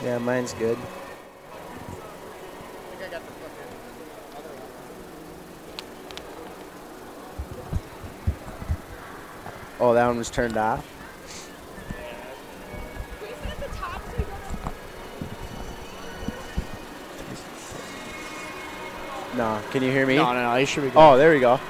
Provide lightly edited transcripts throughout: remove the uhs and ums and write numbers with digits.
Yeah, mine's good. I think I got the fucking other one. Oh, that one was turned off? Wait, is it at the top so you don't... No, can you hear me? No, you should be good. Oh, there we go.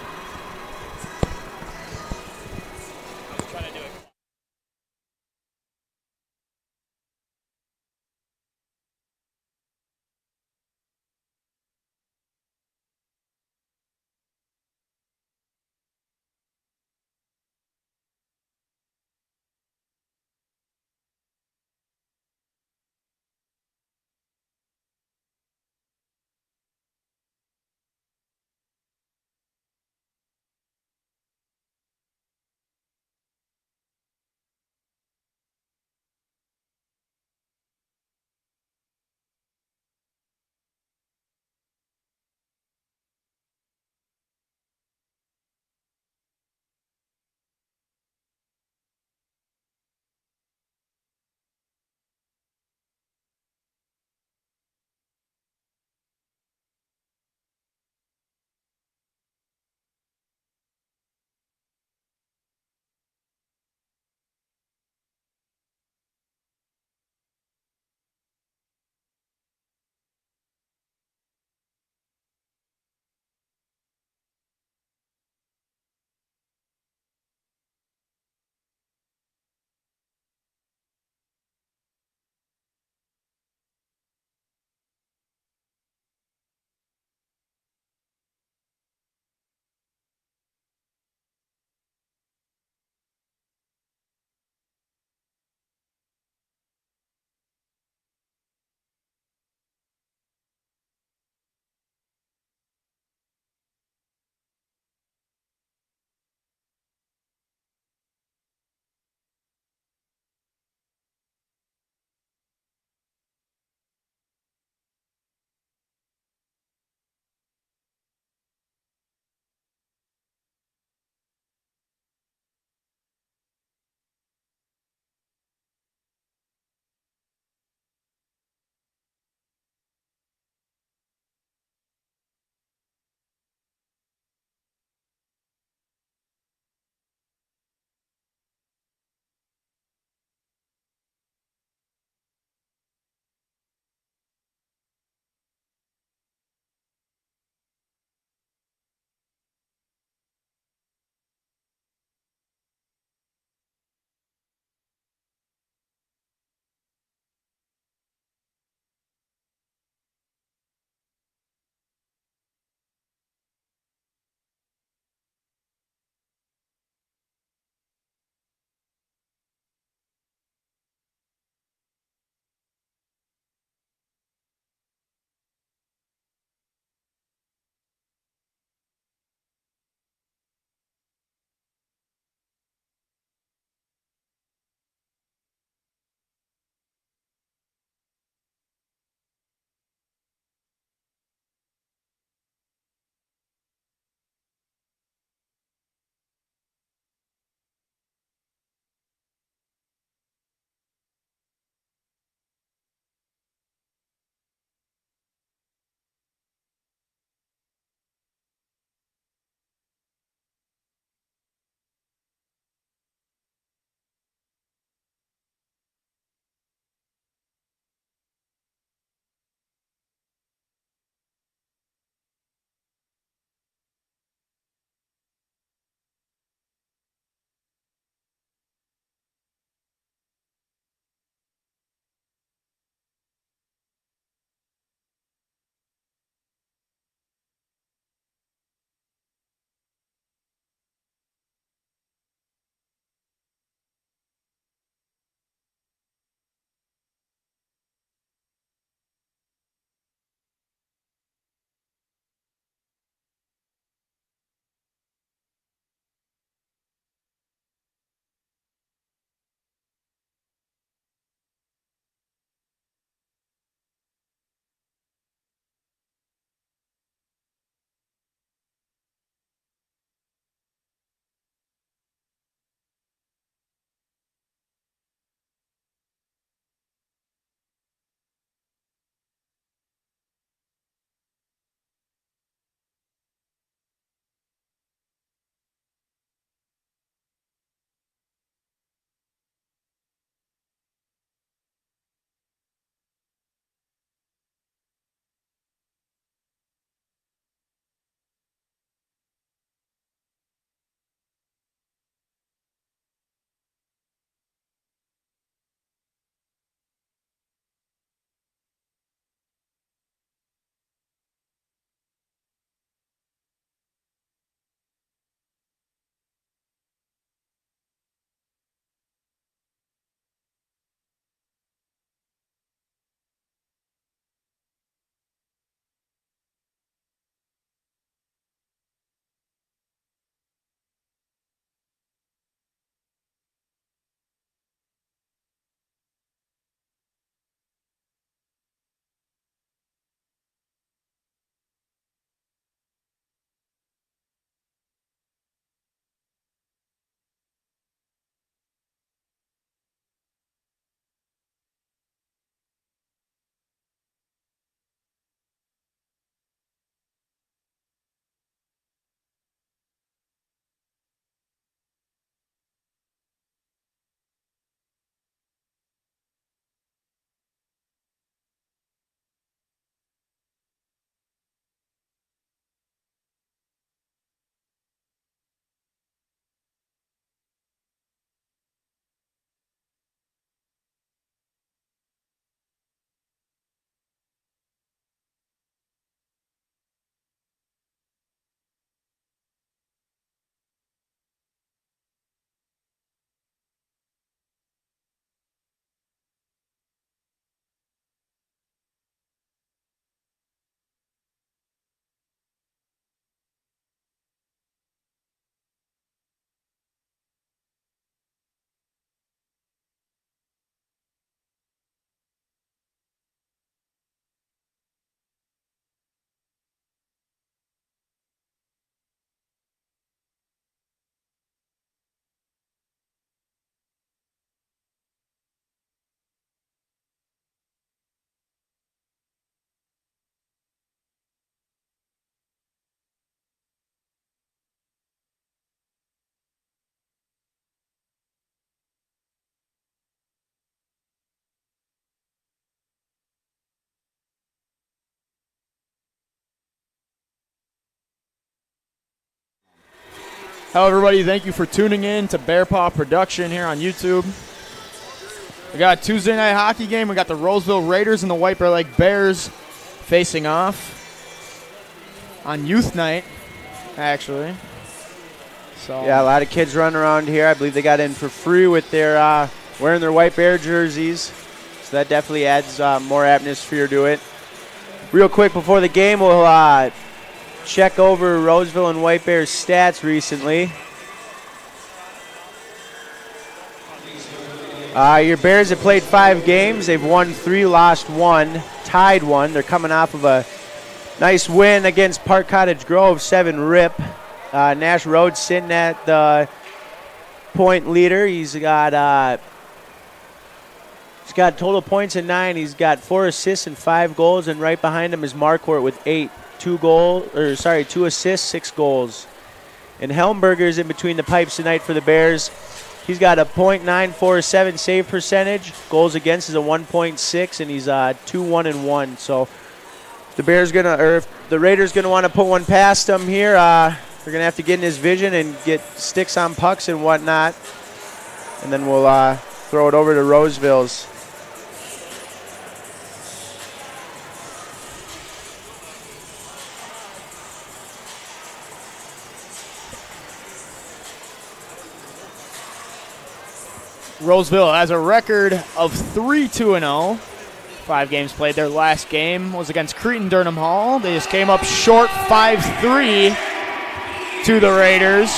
Hello, everybody. Thank you for tuning in to Bear Paw Production here on YouTube. We got a Tuesday night hockey game. We got the Roseville Raiders and the White Bear Lake Bears facing off on youth night, actually. So Yeah, a lot of kids running around here. I believe they got in for free with their wearing their White Bear jerseys. So that definitely adds more atmosphere to it. Real quick before the game, we'll check over Roseville and White Bear's stats recently. Your Bears have played 5 games. They've won 3, lost 1, tied 1. They're coming off of a nice win against Park Cottage Grove, 7-rip. Nash Rhodes sitting at the point leader. He's got total points at 9. He's got 4 assists and 5 goals, and right behind him is Marquardt with 8. 2 assists, 6 goals. And Helmberger's in between the pipes tonight for the Bears. He's got a .947 save percentage. Goals against is a 1.6, and he's 2-1-1. So the the Raiders gonna want to put one past him here. They're gonna have to get in his vision and get sticks on pucks and whatnot, and then we'll throw it over to Roseville's. Roseville has a record of 3-2-0. 5 games played. Their last game was against Cretan Durham Hall. They just came up short 5-3 to the Raiders.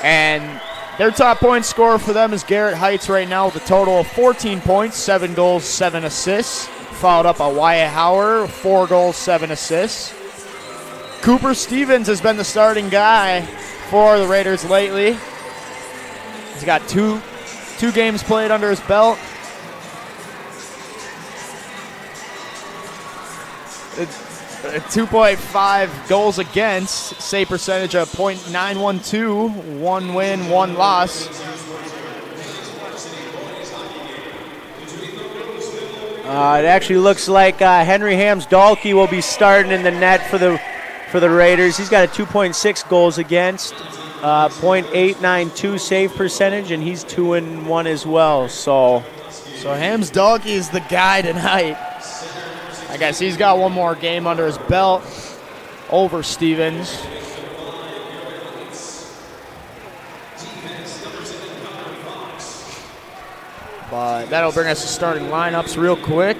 And their top point scorer for them is Garrett Heights right now with a total of 14 points, 7 goals, 7 assists. Followed up by Wyatt Hauer, 4 goals, 7 assists. Cooper Stevens has been the starting guy for the Raiders lately. He's got two games played under his belt. A 2.5 goals against, save percentage of .912, 1 win, 1 loss. It actually looks like Henry Hams-Dahlke will be starting in the net for the Raiders. He's got a 2.6 goals against. .892 save percentage, and he's 2-1 as well. So Hams-Dahlke is the guy tonight. I guess he's got one more game under his belt over Stevens. But that'll bring us to starting lineups real quick.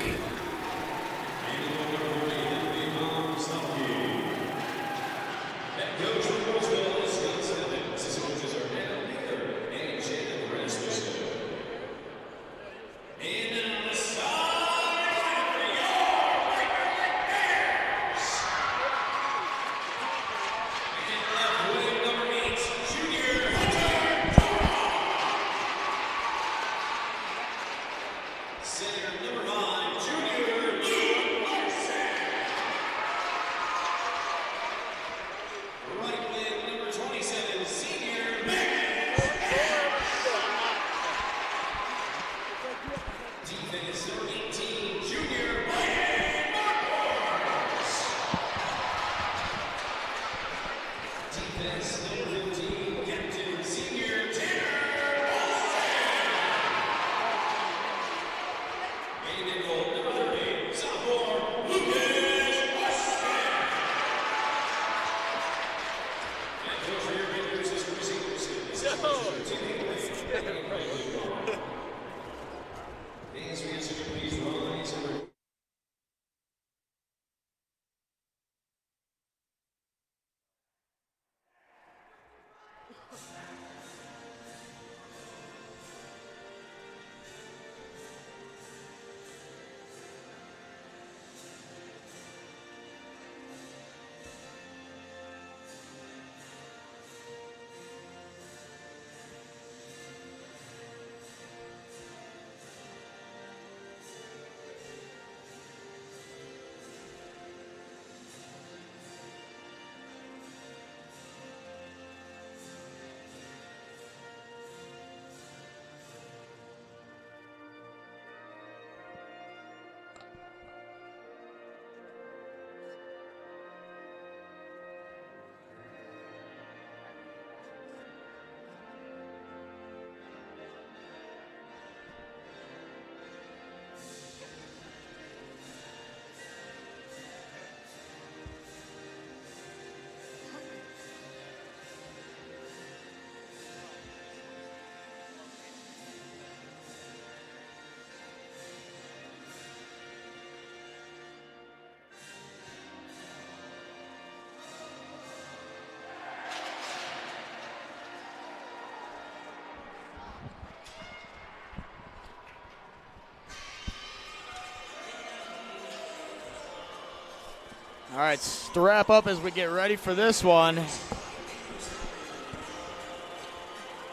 All right, strap up as we get ready for this one.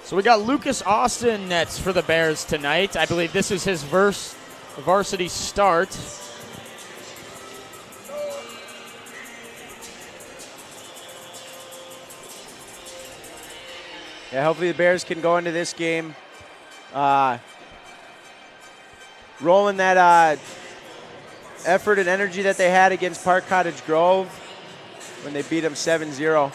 So we got Lucas Austin nets for the Bears tonight. I believe this is his varsity start. Yeah, hopefully the Bears can go into this game rolling that effort and energy that they had against Park Cottage Grove when they beat them 7-0.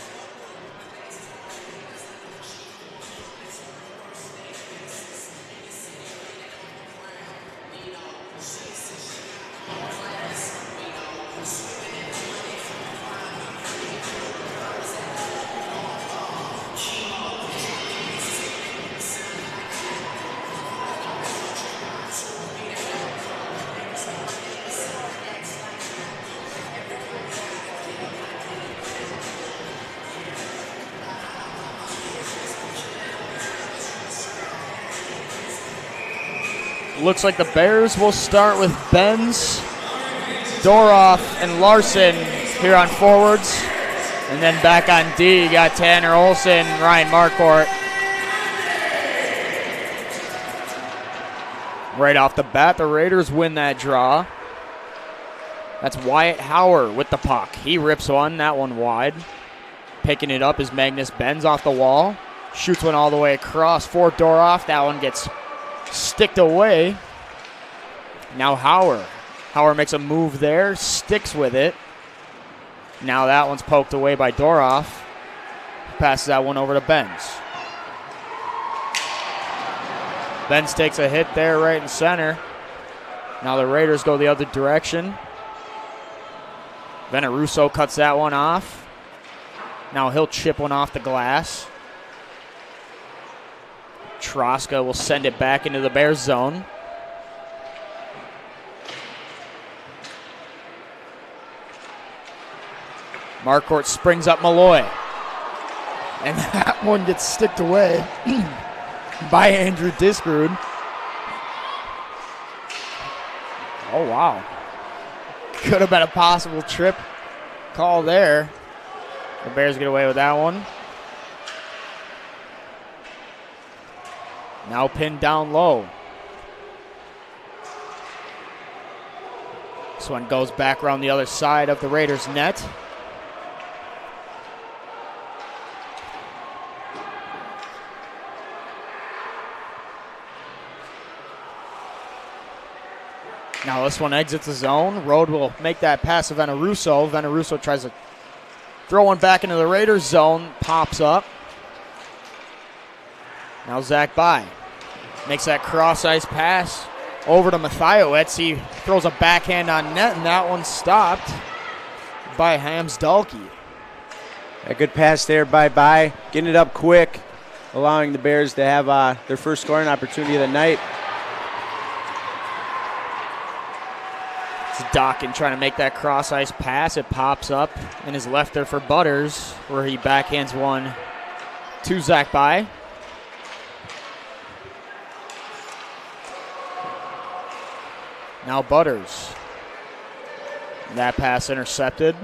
Looks like the Bears will start with Benz, Doroff, and Larson here on forwards. And then back on D, you got Tanner Olson, Ryan Marcourt. Right off the bat, the Raiders win that draw. That's Wyatt Howard with the puck. He rips one, that one wide. Picking it up is Magnus Benz off the wall. Shoots one all the way across for Doroff. That one gets sticked away. Now Howard. Howard makes a move there, sticks with it. Now that one's poked away by Doroff. Passes that one over to Benz. Benz takes a hit there right in center. Now the Raiders go the other direction. Veneruso cuts that one off. Now he'll chip one off the glass. Troska will send it back into the Bears zone. Marcourt springs up Malloy. And that one gets sticked away by Andrew Diskerud. Oh, wow. Could have been a possible trip call there. The Bears get away with that one. Now pinned down low. This one goes back around the other side of the Raiders' net. Now this one exits the zone. Rode will make that pass to Veneruso. Veneruso tries to throw one back into the Raiders' zone. Pops up. Now Zach By makes that cross-ice pass over to Mathiowicz. He throws a backhand on net, and that one's stopped by Hams Dalkey. A good pass there by getting it up quick, allowing the Bears to have their first scoring opportunity of the night. It's Dockin trying to make that cross-ice pass. It pops up and is left there for Butters, where he backhands one to Zach By. Now Butters. That pass intercepted.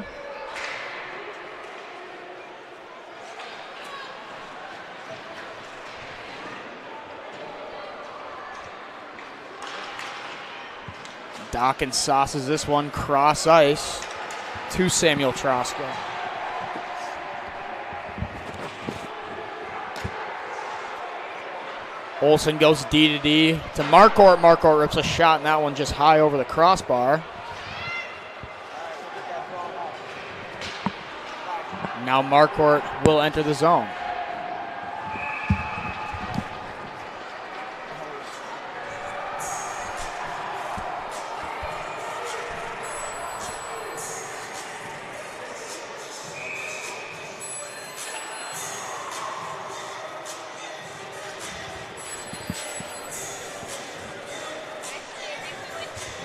Dawkins sauces this one cross ice to Samuel Troska. Olsen goes D to D to Marcourt. Marcourt rips a shot, and that one just high over the crossbar. Now Marcourt will enter the zone.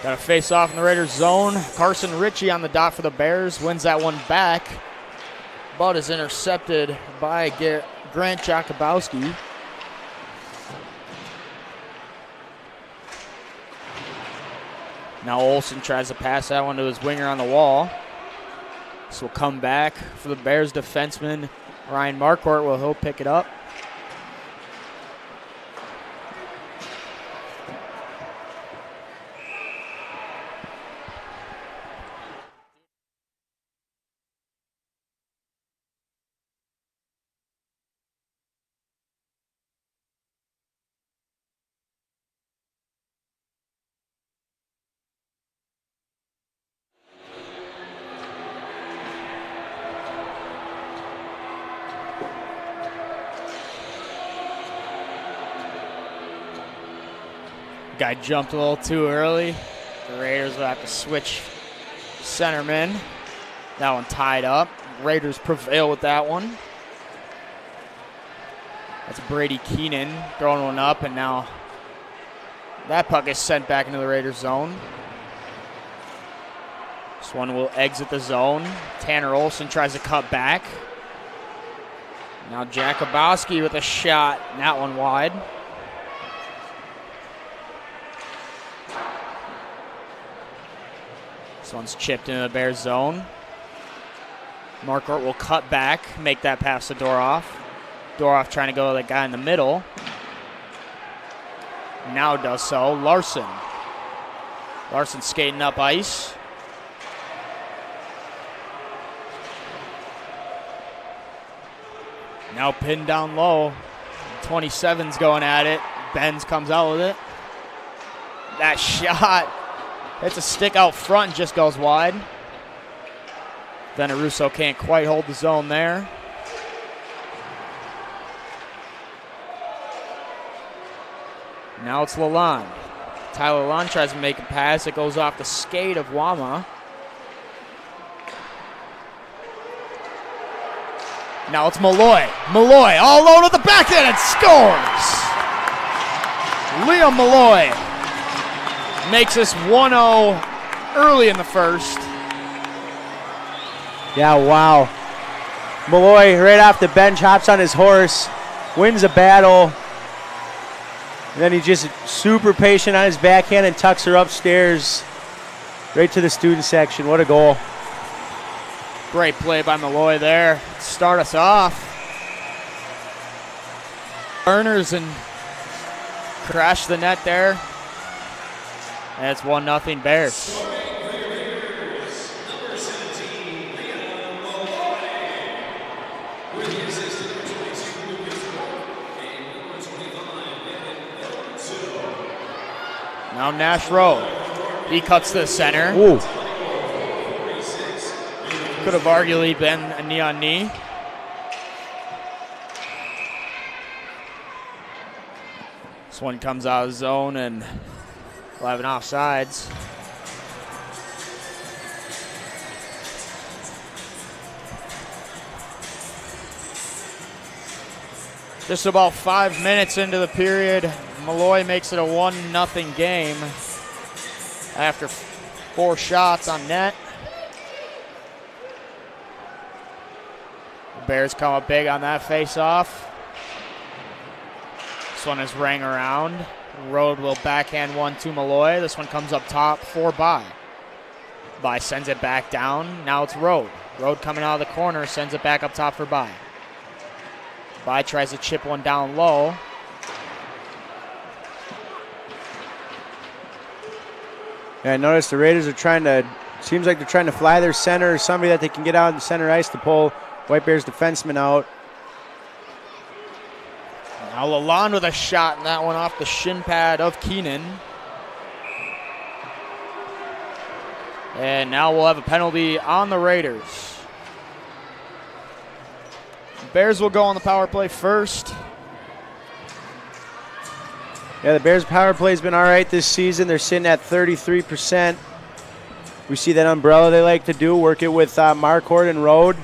Got a face off in the Raiders zone. Carson Ritchie on the dot for the Bears. Wins that one back, but is intercepted by Grant Jakubowski. Now Olsen tries to pass that one to his winger on the wall. This will come back for the Bears defenseman, Ryan Marquardt. He'll pick it up. Guy jumped a little too early. The Raiders will have to switch centermen. That one tied up. Raiders prevail with that one. That's Brady Keenan throwing one up, and now that puck is sent back into the Raiders zone. This one will exit the zone. Tanner Olson tries to cut back. Now Jakubowski with a shot, and that one wide. This one's chipped into the Bears zone. Marquardt will cut back, make that pass to Doroff. Doroff trying to go to the guy in the middle. Now does so. Larson. Larson skating up ice. Now pinned down low. 27's going at it. Benz comes out with it. That shot. It's a stick out front and just goes wide. Veneruso can't quite hold the zone there. Now it's Lalonde. Tyler Lalonde tries to make a pass. It goes off the skate of Wama. Now it's Malloy. Malloy all alone at the back end and scores! Liam Malloy makes this 1-0 early in the first. Yeah, wow. Malloy right off the bench hops on his horse, wins a battle, and then he just super patient on his backhand and tucks her upstairs right to the student section. What a goal. Great play by Malloy there. Start us off. Burners and crash the net there. And it's 1-0 Bears. Now Nash Rowe. He cuts to the center. Ooh. Could have arguably been a knee-on-knee. This one comes out of zone and we'll have an offsides. Just about 5 minutes into the period, Malloy makes it a 1-0 game after 4 shots on net. The Bears come up big on that face-off. This one is rang around. Rode will backhand one to Malloy. This one comes up top for By. By sends it back down. Now it's Rode. Rode coming out of the corner, sends it back up top for By. By tries to chip one down low. Yeah, I noticed the Raiders are trying to, seems like they're trying to fly their center or somebody that they can get out in the center ice to pull White Bears defenseman out. Now Lalonde with a shot, and that one off the shin pad of Keenan. And now we'll have a penalty on the Raiders. Bears will go on the power play first. Yeah, the Bears' power play has been all right this season. They're sitting at 33%. We see that umbrella they like to do, work it with Marquardt and Rode.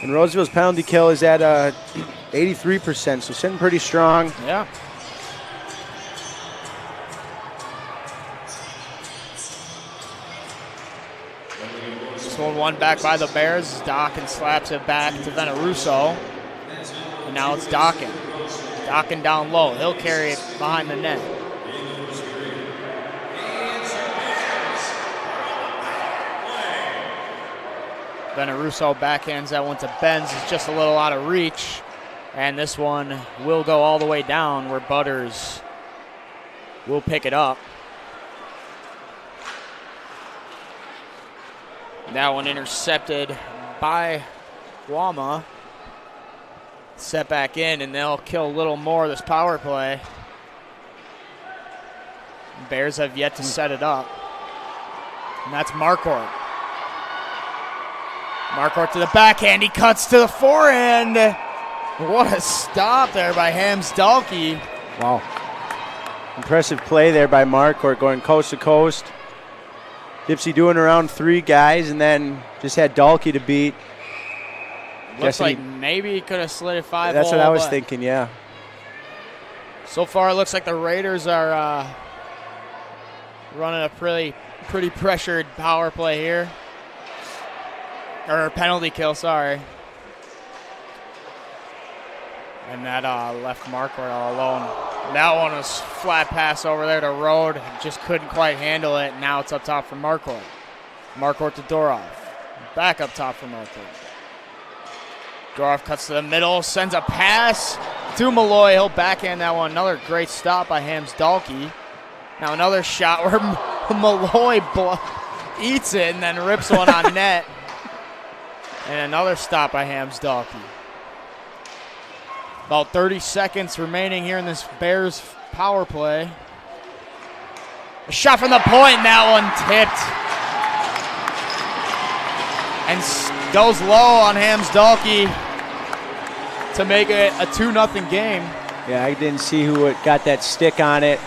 And Roseville's penalty kill is at 83%, so sitting pretty strong. Yeah. This one won back by the Bears. Dockin slaps it back to Veneruso. And now it's Dockin. Dockin down low. He'll carry it behind the net. Veneruso backhands that one to Benz. It's just a little out of reach. And this one will go all the way down where Butters will pick it up. That one intercepted by Guama. Set back in, and they'll kill a little more of this power play. Bears have yet to set it up. And that's Marquardt. Marquardt to the backhand. He cuts to the forehand. What a stop there by Hams Dalkey. Wow. Impressive play there by Marquardt, going coast to coast. Dipsy doing around 3 guys, and then just had Dalkey to beat. Looks like maybe he could have slid it 5-0. That's what I was thinking, yeah. So far, it looks like the Raiders are running a pretty pressured power play here. Or penalty kill, sorry. And that left Marquardt all alone. That one was flat pass over there to Rode. Just couldn't quite handle it. Now it's up top for Marquardt. Marquardt to Dorov. Back up top for Marquardt. Dorov cuts to the middle, sends a pass to Malloy. He'll backhand that one. Another great stop by Hams Dalkey. Now another shot where Malloy eats it and then rips one on net. And another stop by Hams Dalkey. About 30 seconds remaining here in this Bears power play. A shot from the point, and that one tipped. And goes low on Hams Dalkey to make it a 2-0 game. Yeah, I didn't see who got that stick on it.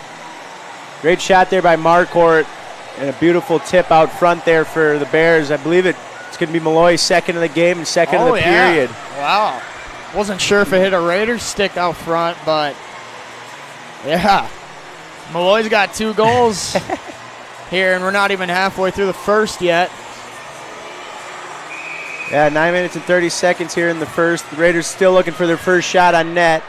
Great shot there by Marquardt, and a beautiful tip out front there for the Bears. I believe it's going to be Malloy's second of the game and second of the period. Wow. Wasn't sure if it hit a Raiders stick out front, but yeah. Malloy's got 2 goals here, and we're not even halfway through the first yet. Yeah, 9 minutes and 30 seconds here in the first. The Raiders still looking for their first shot on net.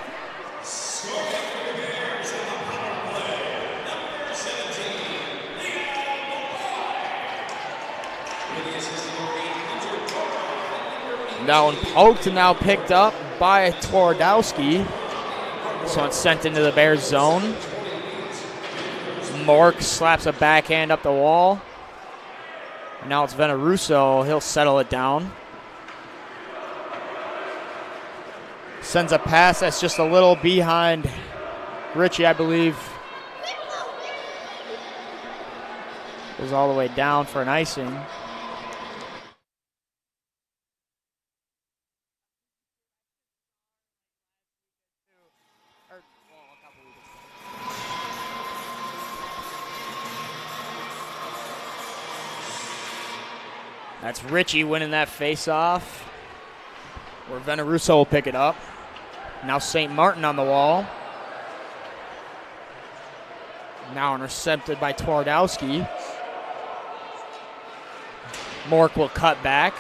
That one poked and now picked up by Twardowski. So it's sent into the Bears zone. Mork slaps a backhand up the wall. And now it's Veneruso. He'll settle it down. Sends a pass that's just a little behind Richie, I believe. Goes all the way down for an icing. That's Richie winning that face-off, where Veneruso will pick it up. Now St. Martin on the wall. Now intercepted by Twardowski. Mork will cut back.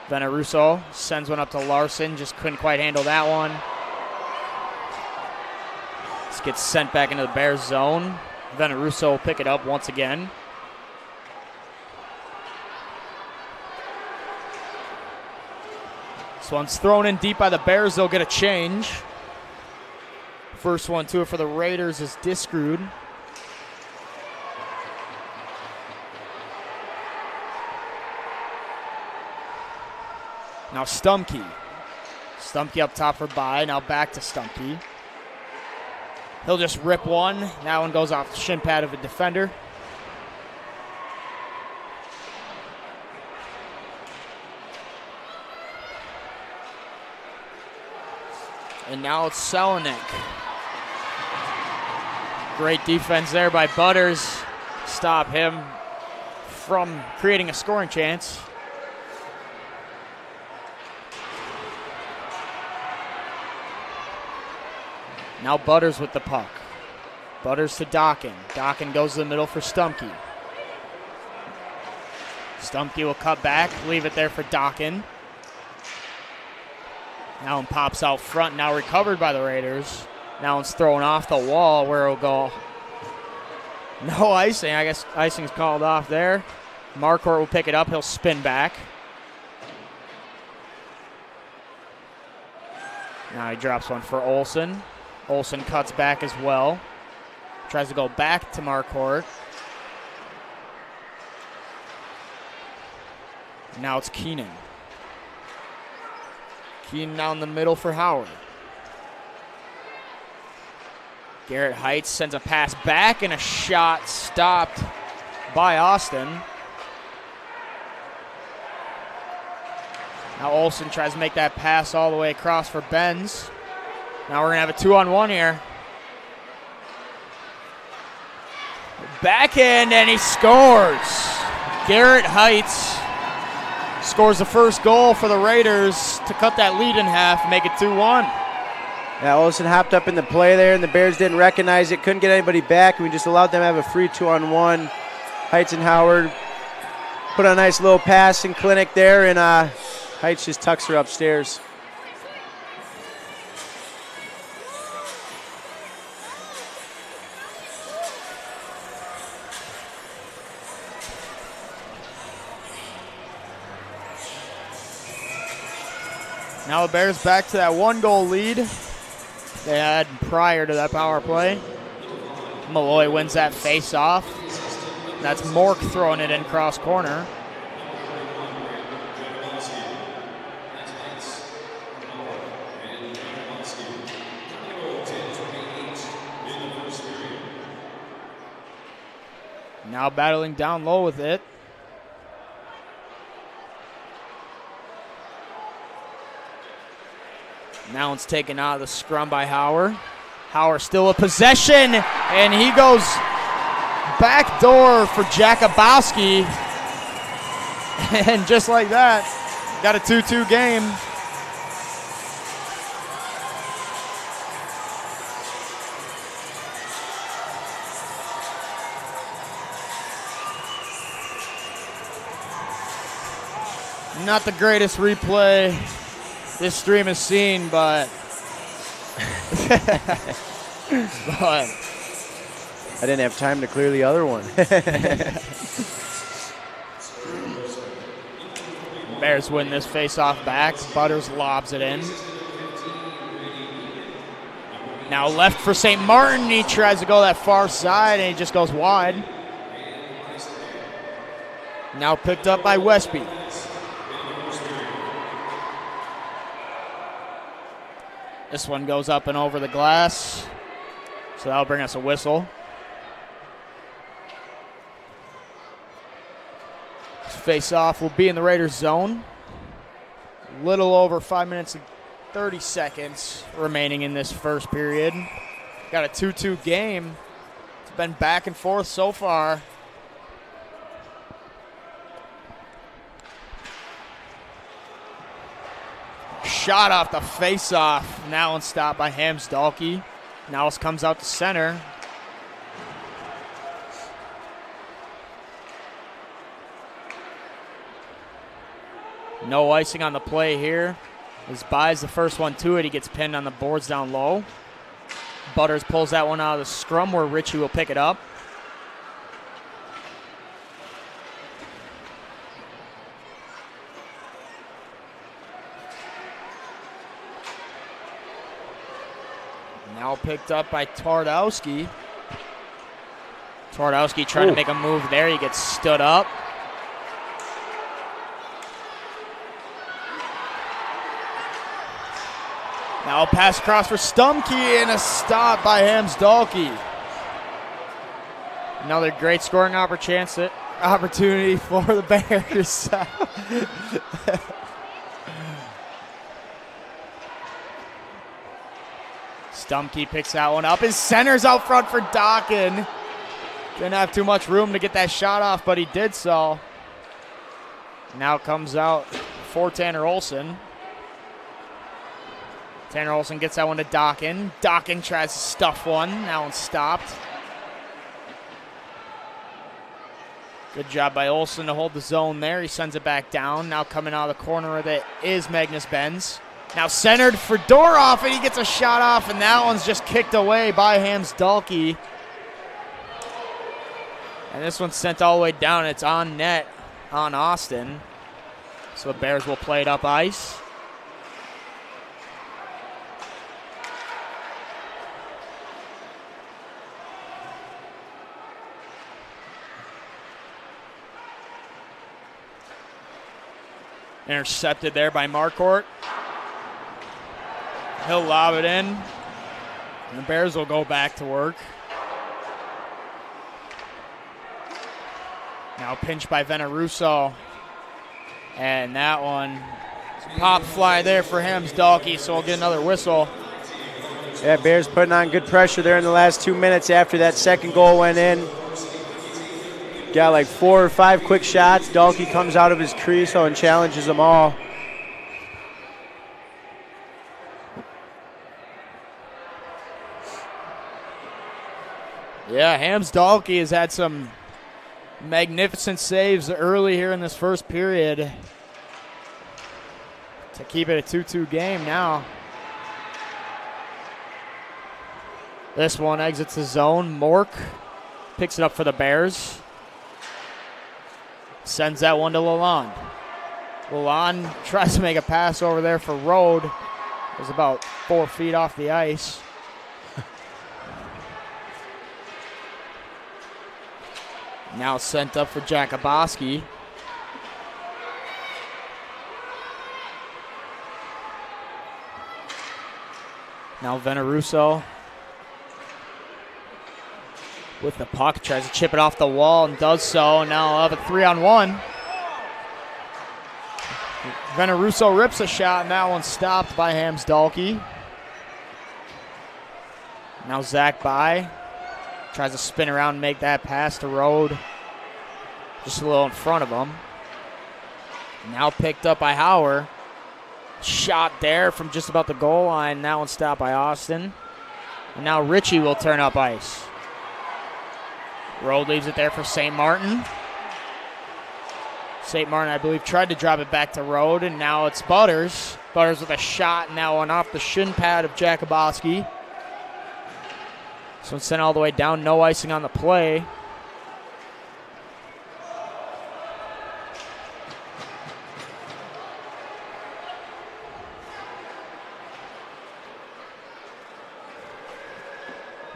Veneruso sends one up to Larson, just couldn't quite handle that one. This gets sent back into the Bears zone. Veneruso will pick it up once again. This one's thrown in deep by the Bears. They'll get a change. First one to it for the Raiders is Discrude. Now Stumkey. Stumkey up top for Bye. Now back to Stumkey. He'll just rip one. That one goes off the shin pad of a defender. And now it's Selenik. Great defense there by Butters. Stop him from creating a scoring chance. Now Butters with the puck. Butters to Dockin. Dockin goes to the middle for Stumkey. Stumkey will cut back, leave it there for Dockin. Now one pops out front, now recovered by the Raiders. Now one's thrown off the wall where it'll go. No icing. I guess icing's called off there. Marquardt will pick it up. He'll spin back. Now he drops one for Olsen. Olsen cuts back as well. Tries to go back to Marquardt. Now it's Keenan. Keenan down the middle for Howard. Garrett Heights sends a pass back and a shot stopped by Austin. Now Olsen tries to make that pass all the way across for Benz. Now we're going to have a 2-on-1 here. Backhand, and he scores. Garrett Heights scores the first goal for the Raiders to cut that lead in half and make it 2-1. Yeah, Olsen hopped up in the play there, and the Bears didn't recognize it, couldn't get anybody back, and we just allowed them to have a free 2-on-1. Heights and Howard put a nice little passing clinic there, and Heights just tucks her upstairs. Now the Bears back to that 1-goal lead they had prior to that power play. Malloy wins that face-off. That's Mork throwing it in cross corner. Now battling down low with it. Now it's taken out of the scrum by Hauer. Hauer still a possession, and he goes back door for Jakubowski. And just like that, got a 2-2 game. Not the greatest replay this stream has seen, but I didn't have time to clear the other one. Bears win this face-off back. Butters lobs it in. Now left for St. Martin. He tries to go that far side, and he just goes wide. Now picked up by Westby. This one goes up and over the glass, so that'll bring us a whistle. Face-off will be in the Raiders' zone. Little over 5 minutes and 30 seconds remaining in this first period. Got a 2-2 game. It's been back and forth so far. Shot off the face-off. Now one stopped by Hamsdalke. Now comes out to center. No icing on the play here. As buys the first one to it, he gets pinned on the boards down low. Butters pulls that one out of the scrum where Ritchie will pick it up. Now picked up by Twardowski. Twardowski trying to make a move there. He gets stood up. Now a pass across for Stumkey and a stop by Hamsdalke. Another great scoring opportunity for the Bears. Stumkey picks that one up. His center's out front for Dokken. Didn't have too much room to get that shot off, but he did so. Now comes out for Tanner Olsen. Tanner Olsen gets that one to Dokken. Dokken tries to stuff one. That one's stopped. Good job by Olsen to hold the zone there. He sends it back down. Now coming out of the corner with it is Magnus Benz. Now centered for Doroff, and he gets a shot off, and that one's just kicked away by Hamsdalke. And this one's sent all the way down. It's on net on Austin. So the Bears will play it up ice. Intercepted there by Marcourt. He'll lob it in. And the Bears will go back to work. Now pinched by Veneruso. And that one, pop fly there for Hams-Dalkey, so we'll get another whistle. Yeah, Bears putting on good pressure there in the last 2 minutes after that second goal went in. Got like 4 or 5 quick shots. Dalkey comes out of his crease and challenges them all. Yeah, Hams-Dalkey has had some magnificent saves early here in this first period to keep it a 2-2 game now. This one exits the zone. Mork picks it up for the Bears. Sends that one to Lalonde. Lalonde tries to make a pass over there for Rode. It was about 4 feet off the ice. Now sent up for Jakuboski. Now Veneruso with the puck, tries to chip it off the wall and does so. Now I'll have a 3-on-1. Veneruso rips a shot and that one's stopped by Hams-Dalkey. Now Zach By tries to spin around and make that pass to Rode. Just a little in front of him. Now picked up by Hauer. Shot there from just about the goal line. That one stopped by Austin. And now Ritchie will turn up ice. Rode leaves it there for St. Martin. St. Martin, I believe, tried to drop it back to Rode, and now it's Butters. Butters with a shot, and that one off the shin pad of Jakuboski. So it's sent all the way down, no icing on the play.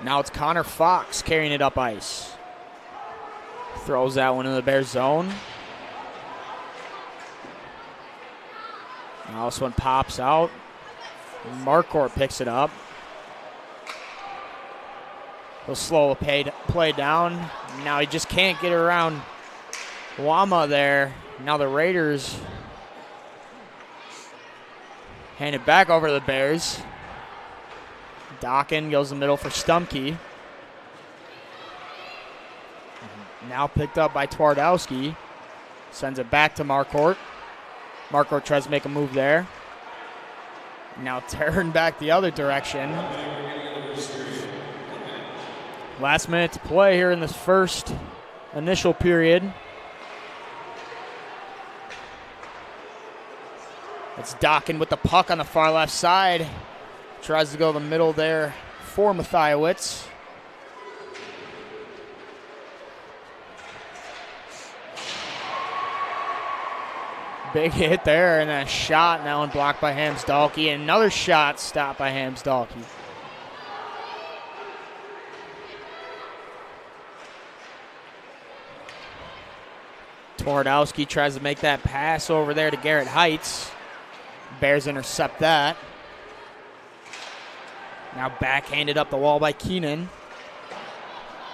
Now it's Connor Fox carrying it up ice. Throws that one in the Bears zone. Now this one pops out. Marcourt picks it up. He'll slow the play down. Now he just can't get around Wama there. Now the Raiders hand it back over to the Bears. Dokken goes in the middle for Stumkey. Now picked up by Twardowski. Sends it back to Marcourt. Marcourt tries to make a move there. Now turn back the other direction. Last minute to play here in this first initial period. It's Dokken with the puck on the far left side. Tries to go the middle there for Mathiowicz. Big hit there, and a shot, and that one blocked by Hams-Dalkey. And another shot stopped by Hams-Dalkey. Twardowski tries to make that pass over there to Garrett Heights. Bears intercept that. Now backhanded up the wall by Keenan.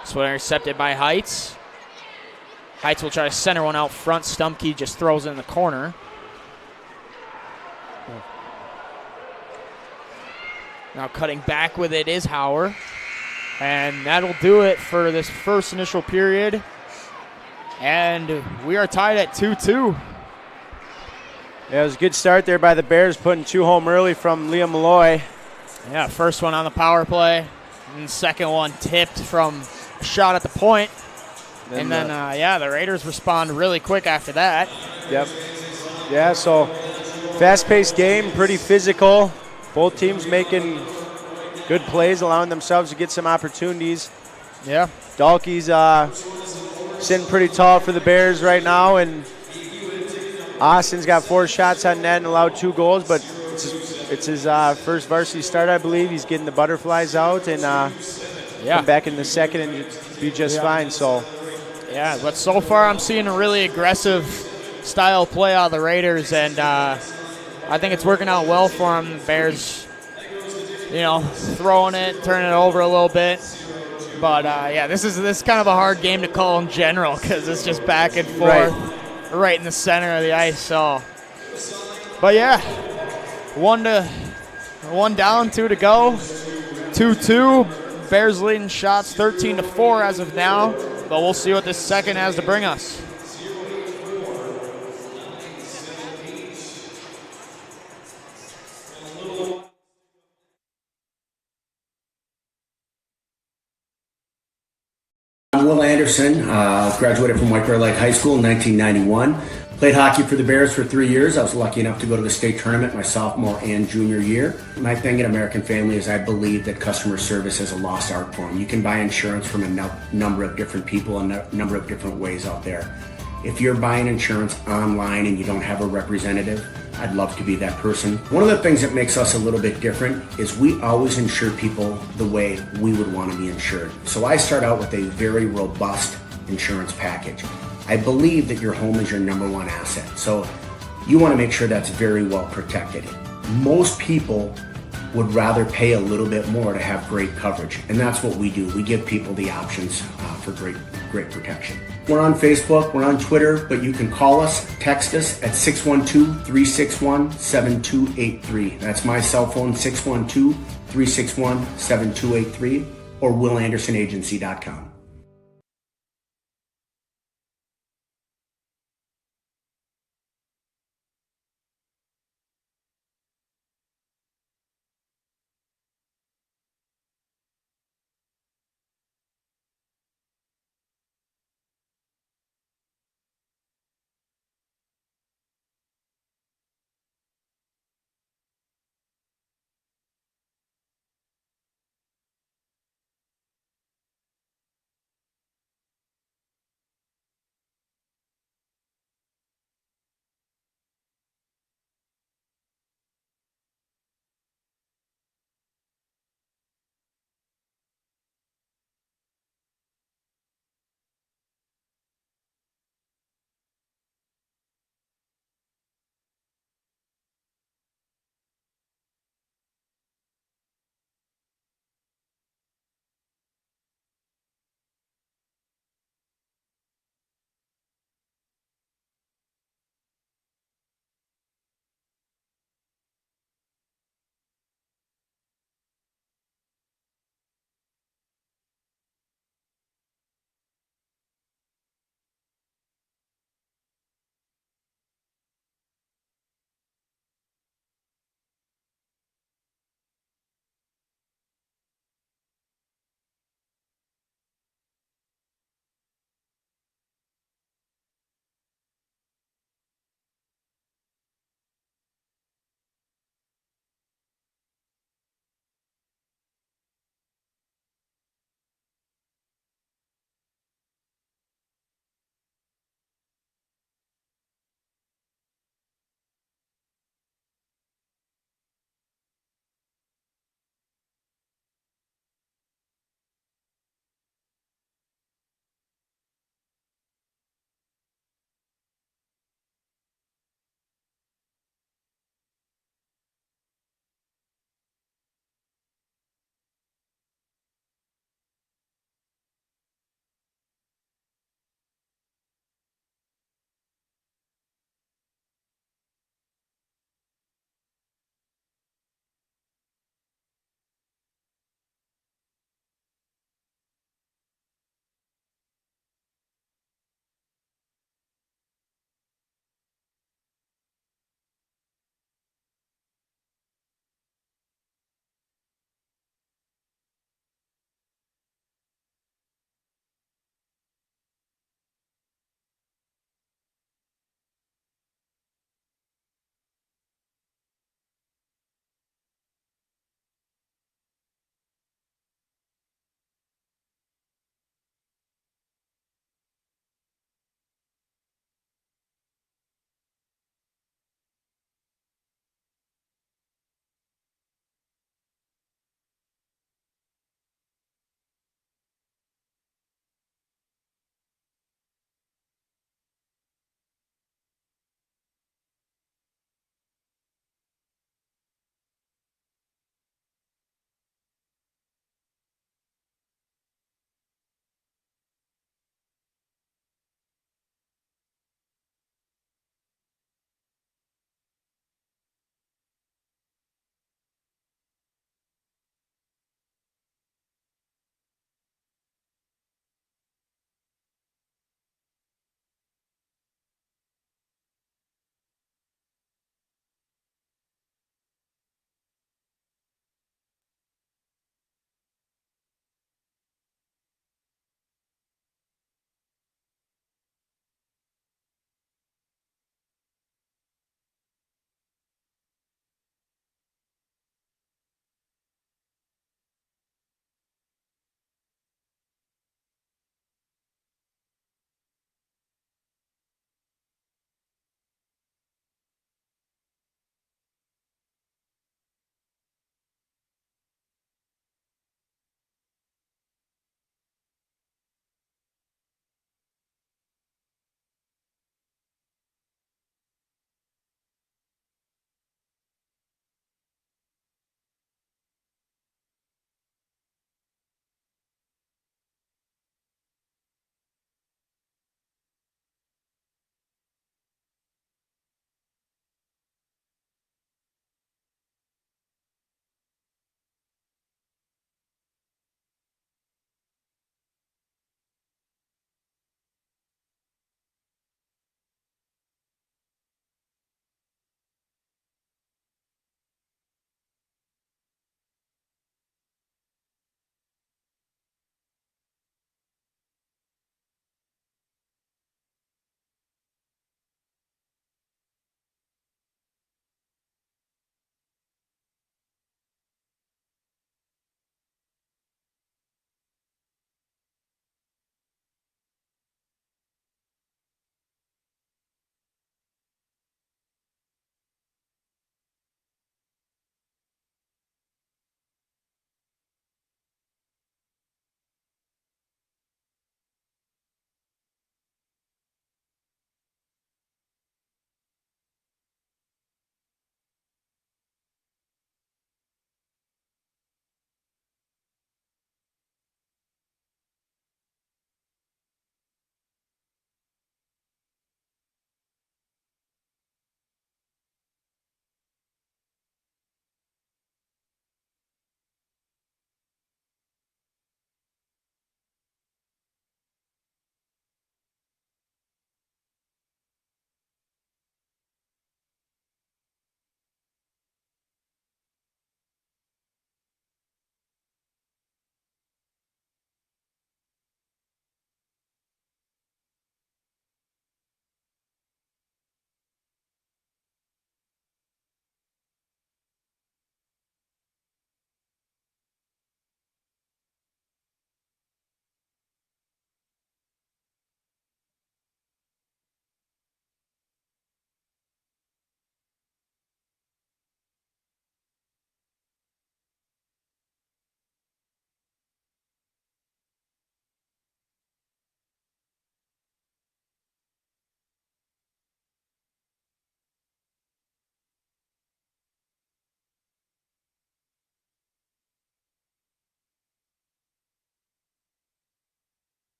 This one intercepted by Heights. Heights will try to center one out front. Stumkey just throws it in the corner. Now cutting back with it is Hauer. And that'll do it for this first initial period. And we are tied at 2-2. Yeah, it was a good start there by the Bears, putting 2 home early from Liam Malloy. Yeah, first one on the power play. And the second one tipped from a shot at the point. And then, the Raiders respond really quick after that. Yep. Yeah, so fast-paced game, pretty physical. Both teams making good plays, allowing themselves to get some opportunities. Yeah. Dalkey's sitting pretty tall for the Bears right now, and Austin's got 4 shots on net and allowed 2 goals, but it's his first varsity start, I believe. He's getting the butterflies out and come back in the second and be just fine. So. Yeah, but so far I'm seeing a really aggressive style play out of the Raiders, and I think it's working out well for them. The Bears, throwing it, turning it over a little bit. But, this is kind of a hard game to call in general because it's just back and forth right in the center of the ice. So, but, yeah, one down, 2 to go. 2-2. Bears leading shots 13-4 as of now. But we'll see what this second has to bring us. I'm Will Anderson, graduated from White Bear Lake High School in 1991. Played hockey for the Bears for 3 years. I was lucky enough to go to the state tournament my sophomore and junior year. My thing at American Family is I believe that customer service is a lost art form. You can buy insurance from a number of different people and a number of different ways out there. If you're buying insurance online and you don't have a representative, I'd love to be that person. One of the things that makes us a little bit different is we always insure people the way we would want to be insured. So I start out with a very robust insurance package. I believe that your home is your number one asset. So you want to make sure that's very well protected. Most people would rather pay a little bit more to have great coverage. And that's what we do. We give people the options for great protection. We're on Facebook, we're on Twitter, but you can call us, text us at 612-361-7283. That's my cell phone, 612-361-7283, or willandersonagency.com.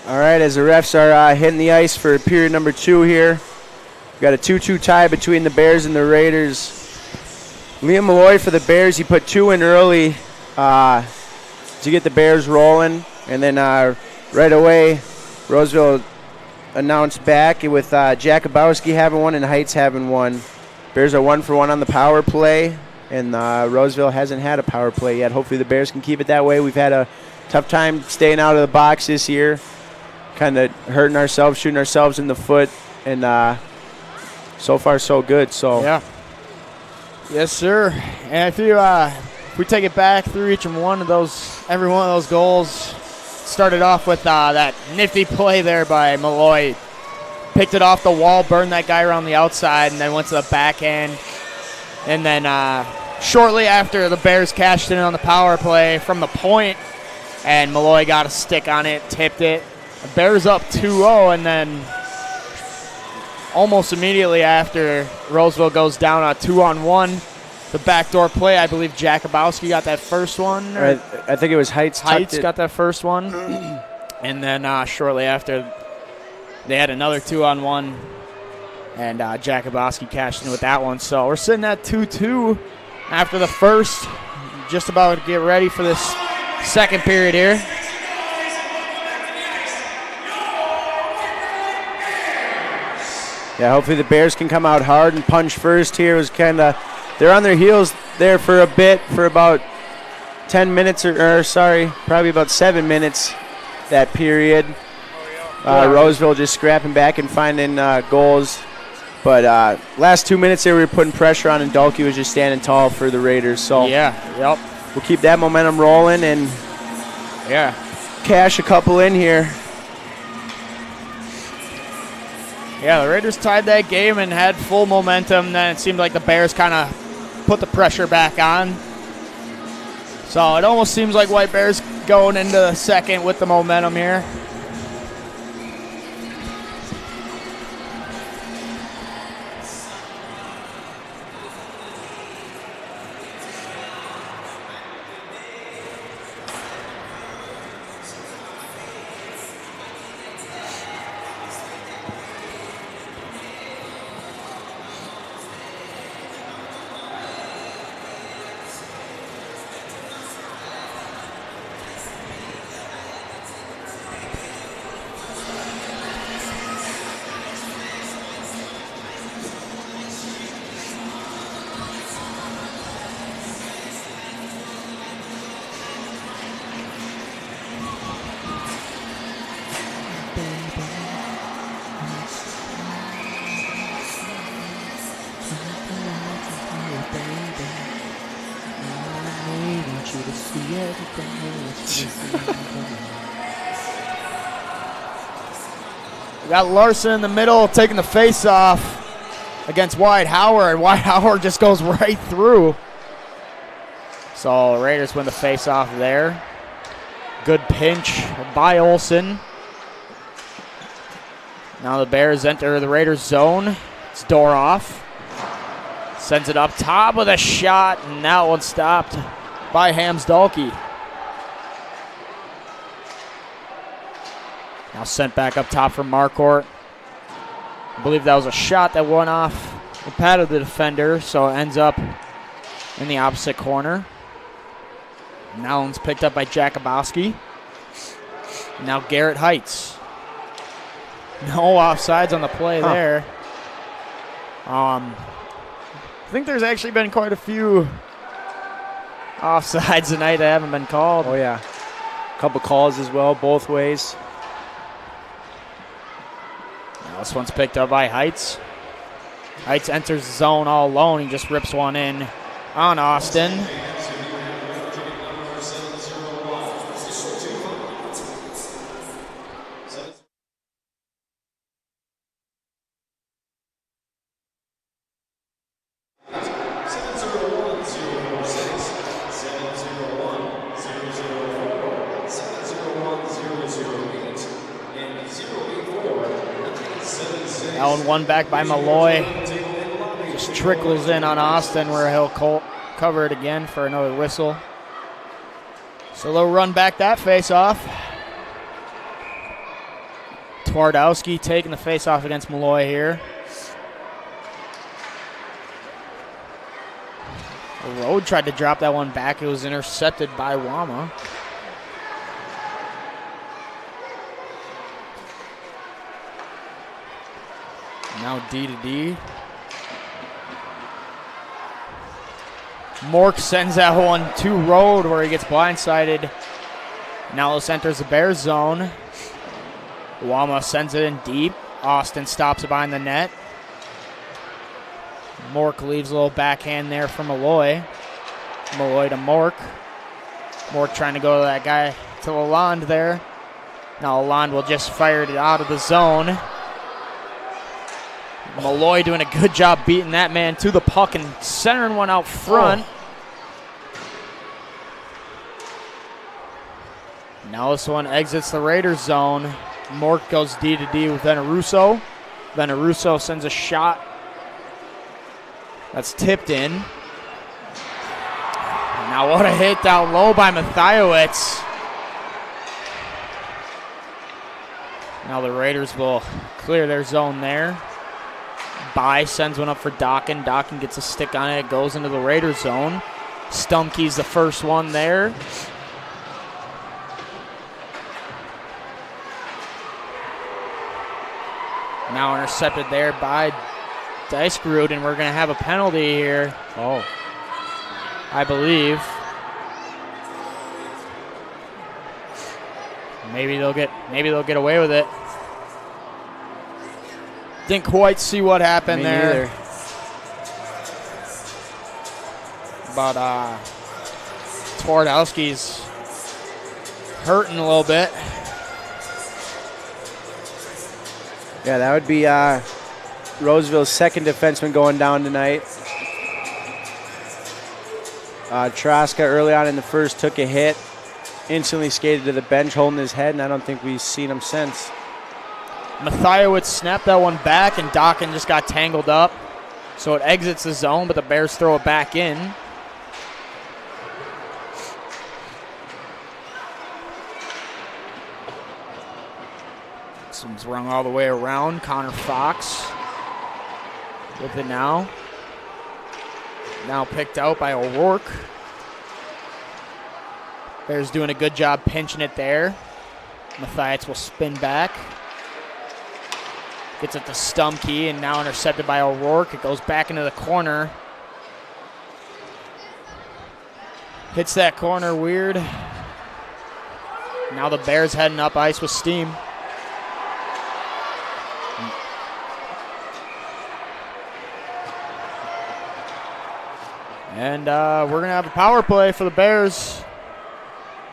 All right, as the refs are hitting the ice for period number 2 here. We've got a 2-2 tie between the Bears and the Raiders. Liam Malloy for the Bears, he put 2 in early to get the Bears rolling. And then right away, Roseville announced back with Jakubowski having 1 and Heights having 1. Bears are 1 for 1 on the power play, and Roseville hasn't had a power play yet. Hopefully the Bears can keep it that way. We've had a tough time staying out of the box this year, kind of hurting ourselves, shooting ourselves in the foot, and so far so good. So yeah. Yes, sir. And if we take it back through every one of those goals, started off with that nifty play there by Malloy. Picked it off the wall, burned that guy around the outside, and then went to the backhand. And then shortly after, the Bears cashed in on the power play from the point, and Malloy got a stick on it, tipped it. The Bears up 2-0, and then almost immediately after, Roseville goes down on a 2-on-1. The backdoor play, I believe Jakubowski got that first one. I think it was Heights. Heights got that first one. And then shortly after, they had another 2-on-1, and Jakubowski cashed in with that one. So we're sitting at 2-2 after the first. Just about to get ready for this second period here. Yeah, hopefully the Bears can come out hard and punch first here. It was kind of, they're on their heels there for a bit, for about 10 minutes, probably about 7 minutes that period. Roseville just scrapping back and finding goals. But last 2 minutes there, we were putting pressure on, and Dalkey was just standing tall for the Raiders. So yep. We'll keep that momentum rolling and cash a couple in here. Yeah, the Raiders tied that game and had full momentum. Then it seemed like the Bears kind of put the pressure back on. So it almost seems like White Bears going into the second with the momentum here. We got Larson in the middle taking the face off against White Howard. White Howard just goes right through. So Raiders win the face off there. Good pinch by Olsen. Now the Bears enter the Raiders zone. It's Doroff. Sends it up top with a shot, and that one stopped by Hams Dalkey. Now sent back up top from Marcourt. I believe that was a shot that went off the pad of the defender, so it ends up in the opposite corner. Now one's picked up by Jakubowski. Now Garrett Heights. No offsides on the play there. I think there's actually been quite a few offsides tonight that haven't been called. Oh, yeah. A couple calls as well, both ways. Now this one's picked up by Heights. Heights enters the zone all alone. He just rips one in on Austin. One back by Malloy. Just trickles in on Austin where he'll cover it again for another whistle. So they'll run back that face off. Twardowski taking the face-off against Malloy here. Road tried to drop that one back. It was intercepted by Wama. Now D to D. Mork sends that one to Road where he gets blindsided. Now this enters the Bears zone. Wama sends it in deep. Austin stops it behind the net. Mork leaves a little backhand there for Malloy. Malloy to Mork. Mork trying to go to that guy, to Lalonde there. Now Lalonde will just fire it out of the zone. Malloy doing a good job beating that man to the puck and centering one out front. Now this one exits the Raiders zone. Mork goes D to D with Veneruso. Veneruso sends a shot. That's tipped in. Now what a hit down low by Mathiowicz. Now the Raiders will clear their zone there. By sends one up for Dokken. Dokken gets a stick on it. It goes into the Raiders zone. Stumkey's the first one there. Now intercepted there by Dijksrud, and we're going to have a penalty here. Oh. I believe. Maybe they'll get away with it. Didn't quite see what happened there. Neither. But Twardowski's hurting a little bit. Yeah, that would be Roseville's second defenseman going down tonight. Traska early on in the first took a hit, instantly skated to the bench holding his head, and I don't think we've seen him since. Mathiowicz snapped that one back, and Dokken just got tangled up. So it exits the zone, but the Bears throw it back in. This one's rung all the way around. Connor Fox with it now. Now picked out by O'Rourke. Bears doing a good job pinching it there. Mathiowicz will spin back. Gets it to Stumkey, and now intercepted by O'Rourke. It goes back into the corner. Hits that corner weird. Now the Bears heading up ice with steam. And we're going to have a power play for the Bears.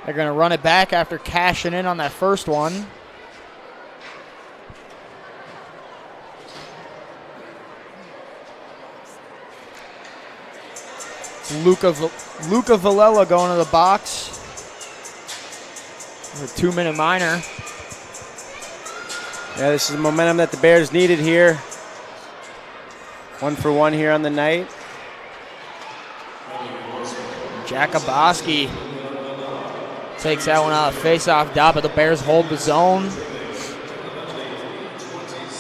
They're going to run it back after cashing in on that first one. Luca Villela going to the box. A 2-minute minor. Yeah, this is the momentum that the Bears needed here. 1-for-1 here on the night. Jakuboski takes that one out of face-off dot, but the Bears hold the zone.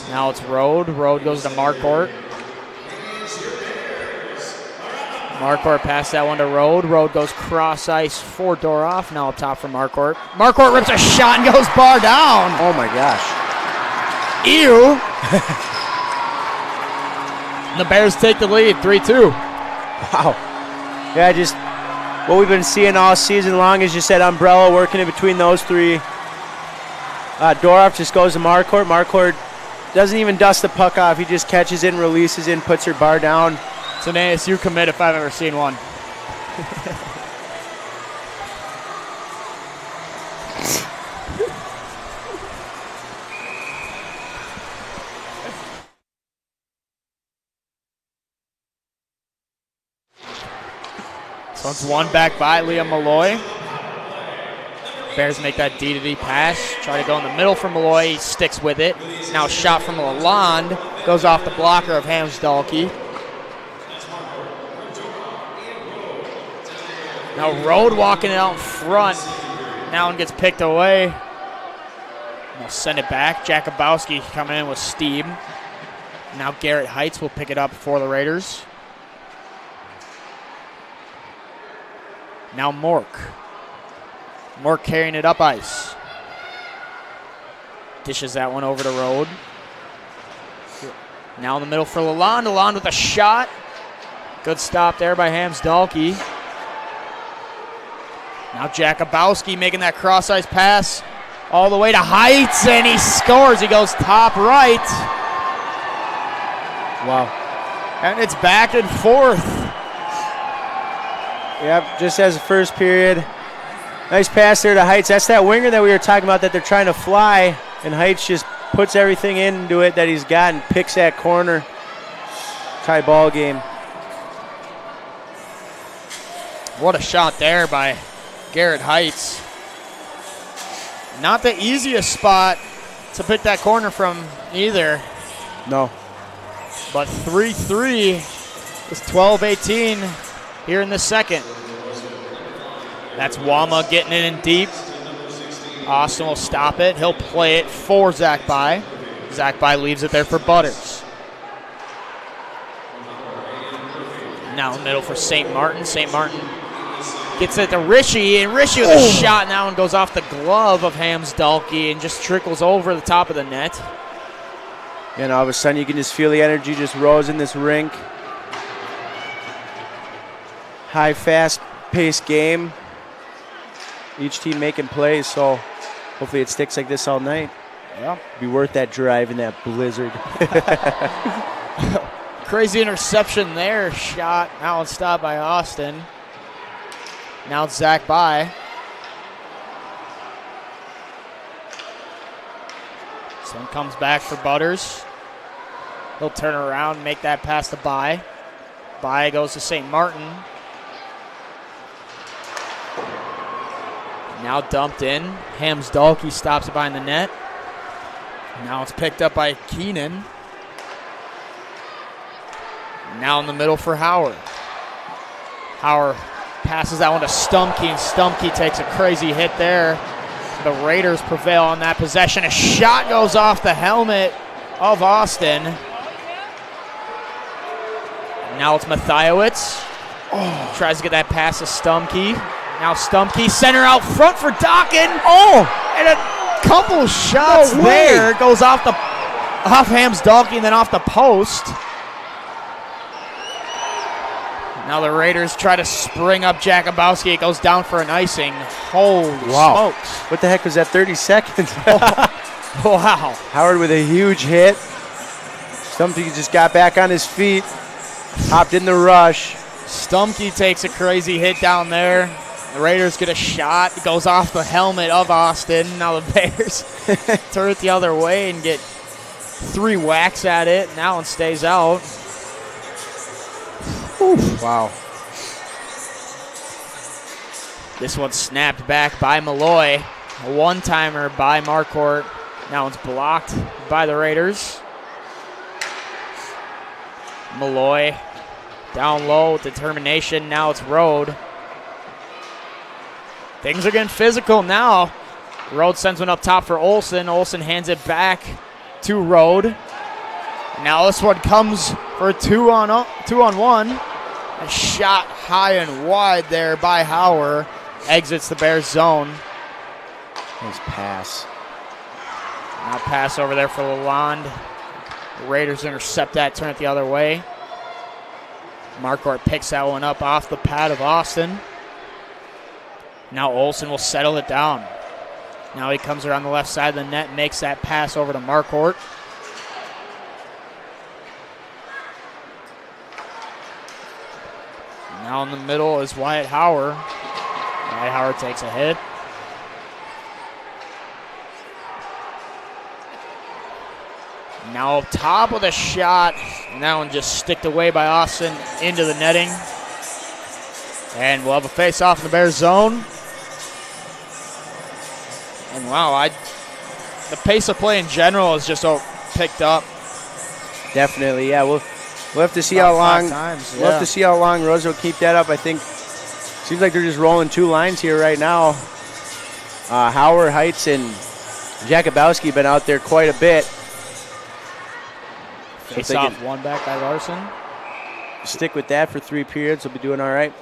Now it's Road. Road goes to Marquardt. Marquardt passed that one to Road. Road goes cross ice for Doroff. Now up top for Marquardt. Marquardt rips a shot and goes bar down. Oh my gosh. Ew. The Bears take the lead, 3-2. Wow. Yeah, just what we've been seeing all season long is just that umbrella working in between those three. Doroff just goes to Marquardt. Marquardt doesn't even dust the puck off. He just catches in, releases in, puts her bar down. It's an ASU commit if I've ever seen one. So it's one back by Liam Malloy. Bears make that D to D pass. Try to go in the middle for Malloy. He sticks with it. Now shot from Lalonde. Goes off the blocker of Hamsdalke. Now Road walking it out front. Now one gets picked away They'll send it back. Jakubowski coming in with steam. Now Garrett Heights will pick it up for the Raiders. Now Mork. Mork carrying it up ice. Dishes that one over the road. Now in the middle for Lalonde. Lalonde with a shot. Good stop there by Hamsdalke. Now Jakubowski making that cross-ice pass all the way to Heights, and he scores. He goes top right. Wow. And it's back and forth. Yep, just as the first period. Nice pass there to Heights. That's that winger that we were talking about that they're trying to fly, and Heights just puts everything into it that he's got and picks that corner. Tie ball game. What a shot there by Garrett Heights. Not the easiest spot to pick that corner from either. No. But 3-3 is 12-18 here in the second. That's Wama getting it in deep. Austin will stop it. He'll play it for Zach By. Zach By leaves it there for Butters. Now in the middle for St. Martin. St. Martin gets it to Rishi, and Rishi with a shot. Now one goes off the glove of Hamsdalke and just trickles over the top of the net. And all of a sudden you can just feel the energy just rose in this rink. High, fast-paced game. Each team making plays, so hopefully it sticks like this all night. Yeah. Be worth that drive in that blizzard. Crazy interception there. Shot. Now it's stopped by Austin. Now it's Zach By. This one comes back for Butters. He'll turn around and make that pass to By. By goes to St. Martin. Now dumped in. Hamsdalke stops it behind the net. Now it's picked up by Keenan. Now in the middle for Howard. Howard passes that one to Stumkey, and Stumkey takes a crazy hit there. The Raiders prevail on that possession. A shot goes off the helmet of Austin. Now it's Mathiowicz. Tries to get that pass to Stumkey. Now Stumkey, center out front for Dockin. And a couple shots there. Goes off Hamsdalke and then off the post. Now the Raiders try to spring up Jakubowski. It goes down for an icing. Holy smokes. What the heck was that, 30 seconds? Wow. Howard with a huge hit. Stumpy just got back on his feet, hopped in the rush. Stumkey takes a crazy hit down there. The Raiders get a shot. It goes off the helmet of Austin. Now the Bears turn it the other way and get 3 whacks at it. Now it stays out. Oof. Wow. This one snapped back by Malloy. A one-timer by Marquardt. Now it's blocked by the Raiders. Malloy down low with determination. Now it's Rode. Things are getting physical now. Rode sends one up top for Olsen. Olsen hands it back to Rode. Now this one comes for a 2-on-1. A shot high and wide there by Hauer. Exits the Bears zone. Nice pass. Now pass over there for Lalonde. The Raiders intercept that, turn it the other way. Marquardt picks that one up off the pad of Austin. Now Olsen will settle it down. Now he comes around the left side of the net and makes that pass over to Marquardt. Now in the middle is Wyatt Hauer. Wyatt Hauer takes a hit. Now up top with a shot. And that one just sticked away by Austin into the netting. And we'll have a face-off in the Bears zone. And wow, the pace of play in general is just picked up. Definitely, yeah. We'll have to see how long. We'll have to see how long Roseville keep that up. I think seems like they're just rolling 2 lines here right now. Howard, Heights, and Jakubowski been out there quite a bit. Face they off can- one back by Larson. Stick with that for 3 periods. We'll be doing all right.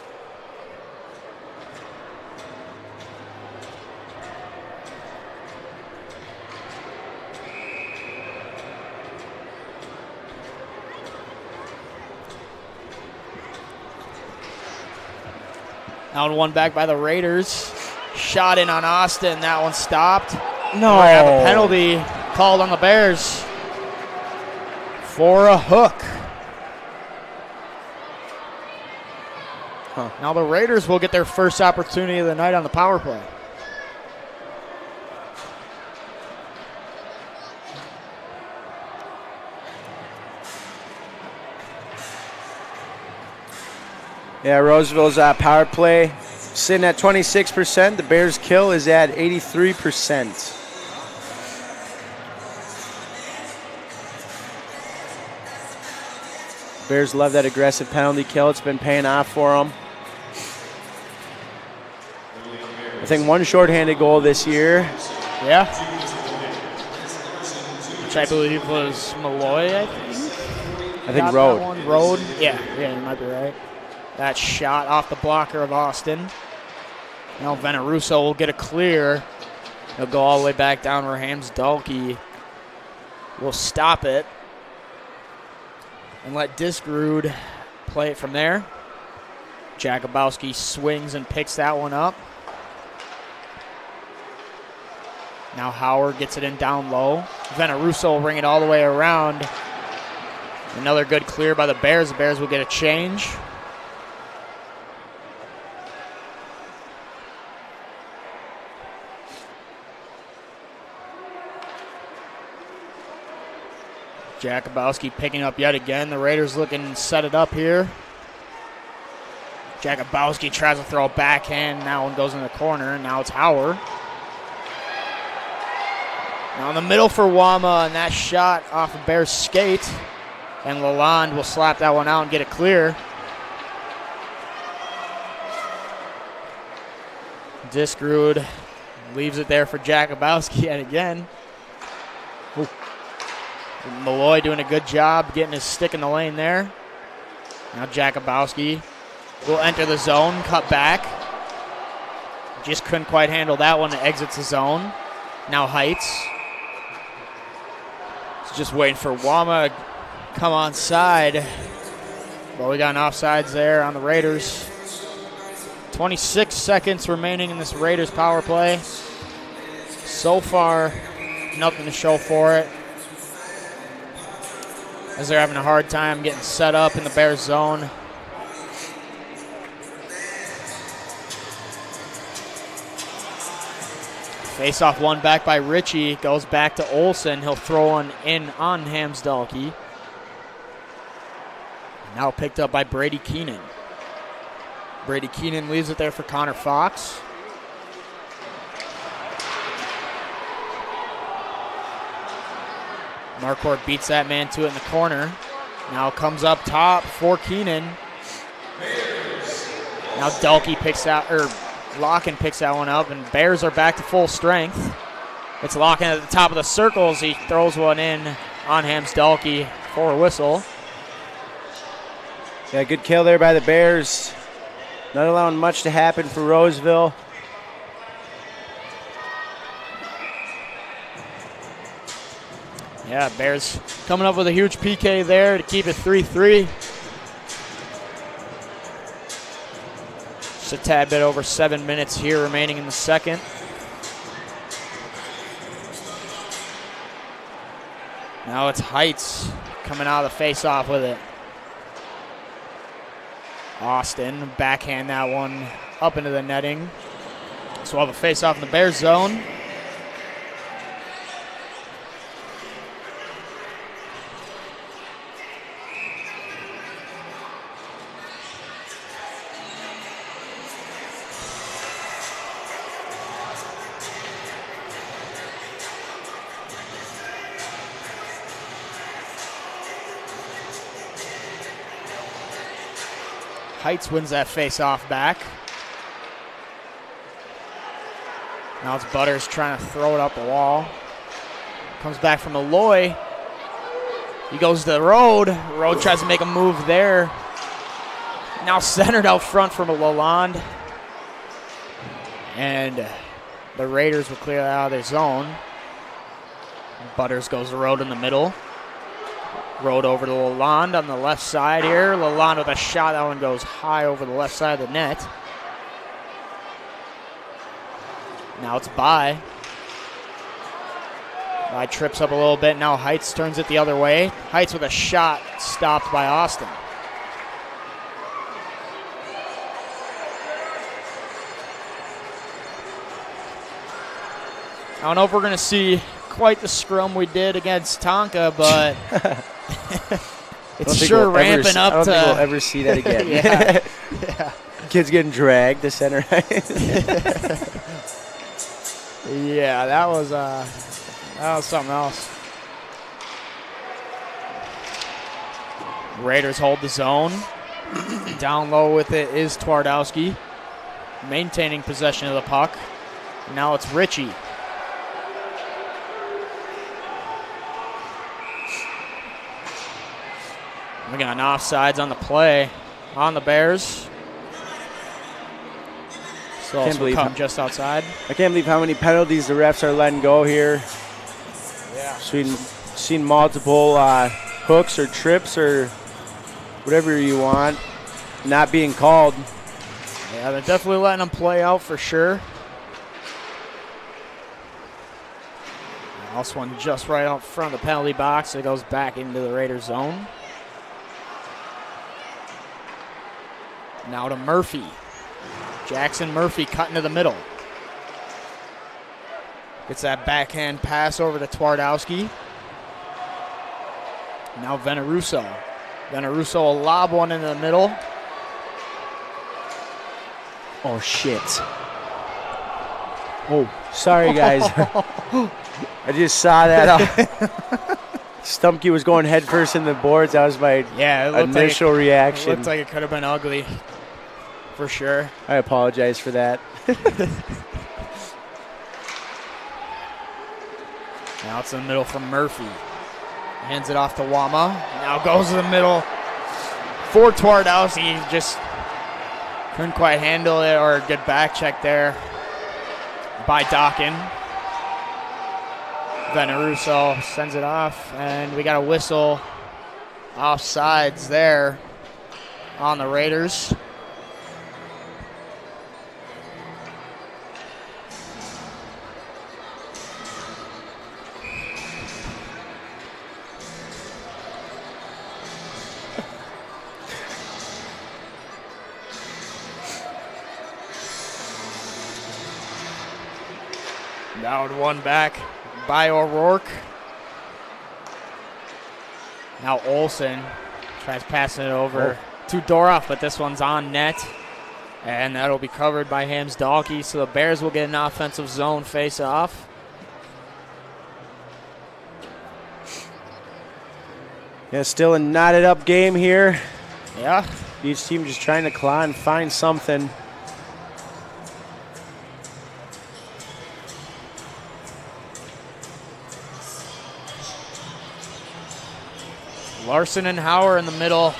Now one back by the Raiders. Shot in on Austin. That one stopped. No. We have a penalty called on the Bears for a hook. Huh. Now the Raiders will get their first opportunity of the night on the power play. Yeah, Roseville's power play sitting at 26%. The Bears' kill is at 83%. Bears love that aggressive penalty kill. It's been paying off for them. I think one shorthanded goal this year. Yeah. Which I believe was Malloy, I think. I think Got Road. that one. Road. Yeah, you might be right. That shot off the blocker of Austin. Now Veneruso will get a clear. He'll go all the way back down where Hams Dalkey will stop it and let Diskerud play it from there. Jakubowski swings and picks that one up. Now Howard gets it in down low. Veneruso will bring it all the way around. Another good clear by the Bears. The Bears will get a change. Jakubowski picking up yet again. The Raiders looking to set it up here. Jakubowski tries to throw a backhand. That one goes in the corner. Now it's Howard. Now in the middle for Wama, and that shot off of Bears' skate. And Lalonde will slap that one out and get it clear. Diskerud leaves it there for Jakubowski yet again. Malloy doing a good job getting his stick in the lane there. Now Jakubowski will enter the zone, cut back. Just couldn't quite handle that one. Exits the zone. Now Heights. He's just waiting for Wama to come on side. But we got an offsides there on the Raiders. 26 seconds remaining in this Raiders power play. So far, nothing to show for it, as they're having a hard time getting set up in the Bears zone. Face off one back by Ritchie. Goes back to Olsen. He'll throw one in on Hamsdalke. Now picked up by Brady Keenan. Brady Keenan leaves it there for Connor Fox. Marquardt beats that man to it in the corner. Now comes up top for Keenan. Now Dalkey picks out, or Locken picks that one up, and Bears are back to full strength. It's Locken at the top of the circle as he throws one in on Hamsdalke for a whistle. Yeah, good kill there by the Bears. Not allowing much to happen for Roseville. Yeah, Bears coming up with a huge PK there to keep it 3-3. Just a tad bit over 7 minutes here remaining in the second. Now it's Heights coming out of the face-off with it. Austin backhand that one up into the netting. So we'll have a face-off in the Bears zone. Heights wins that face-off back. Now it's Butters trying to throw it up the wall. Comes back from Aloy. He goes to the Road. Road tries to make a move there. Now centered out front from Lalonde. And the Raiders will clear that out of their zone. Butters goes to Road in the middle. Road over to Lalonde on the left side here. Lalonde with a shot. That one goes high over the left side of the net. Now it's By. By trips up a little bit. Now Heights turns it the other way. Heights with a shot stopped by Austin. I don't know if we're going to see quite the scrum we did against Tonka, but it's sure ramping up to. I don't think we'll ever see that again. Yeah. Kids getting dragged to center ice. Yeah, that was something else. Raiders hold the zone. Down low with it is Twardowski, maintaining possession of the puck. Now it's Ritchie. We got an offsides on the play on the Bears. So Can't believe come just outside. I can't believe how many penalties the refs are letting go here. Yeah. Seen multiple hooks or trips or whatever you want not being called. Yeah, they're definitely letting them play out for sure. This one just right out front of the penalty box. It goes back into the Raiders zone. Now to Murphy. Jackson Murphy cutting to the middle. Gets that backhand pass over to Twardowski. Now Veneruso. Veneruso will lob one into the middle. Oh, shit. Oh, sorry, guys. I just saw that. Stumpke was going head first in the boards. That was my initial reaction. It looked like it could have been ugly. For sure. I apologize for that. Now it's in the middle from Murphy. Hands it off to Wama. Now goes to the middle for Twardowski. Just couldn't quite handle it, or a good back check there by Dockin. Veneruso sends it off, and we got a whistle offsides there on the Raiders. Now one back by O'Rourke. Now Olsen tries passing it over to Doroff, but this one's on net. And that'll be covered by Hams-Dalkey, so the Bears will get an offensive zone face-off. Yeah, still a knotted up game here. Yeah. Each team just trying to claw and find something. Larson and Hauer in the middle,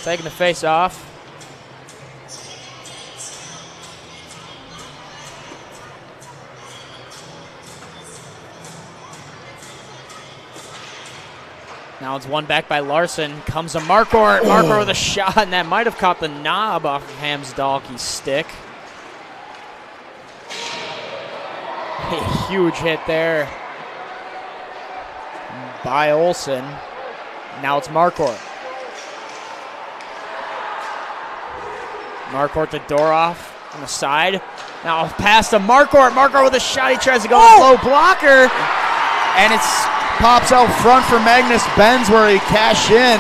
taking the face off. Now it's one back by Larson. Comes to Marquardt. Marquardt with a shot, and that might have caught the knob off of Hams-Dalkey's stick. A huge hit there by Olsen. Now it's Marquardt. Marquardt to Doroff on the side. Now pass to Marquardt. Marquardt with a shot. He tries to go with low blocker. And it pops out front for Magnus Benz, where he cashed in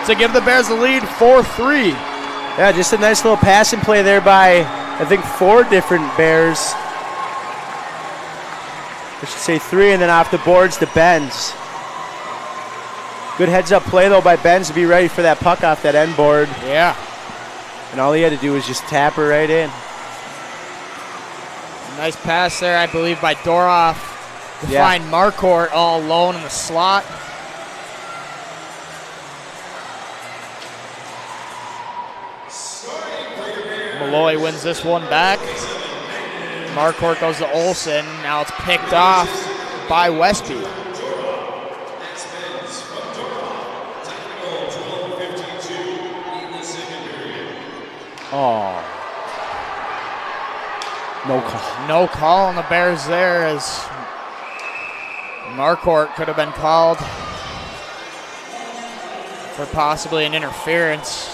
to give the Bears the lead 4-3. Yeah, just a nice little passing play there by, I think, 4 different Bears. I should say 3, and then off the boards to Benz. Good heads-up play, though, by Benz to be ready for that puck off that end board. Yeah. And all he had to do was just tap her right in. Nice pass there, I believe, by Doroff to Yeah. find Marcourt all alone in the slot. Malloy wins this one back. Marcourt goes to Olsen. Now it's picked off by Westby. Oh. No call. No call on the Bears there, as Marcourt could have been called for possibly an interference.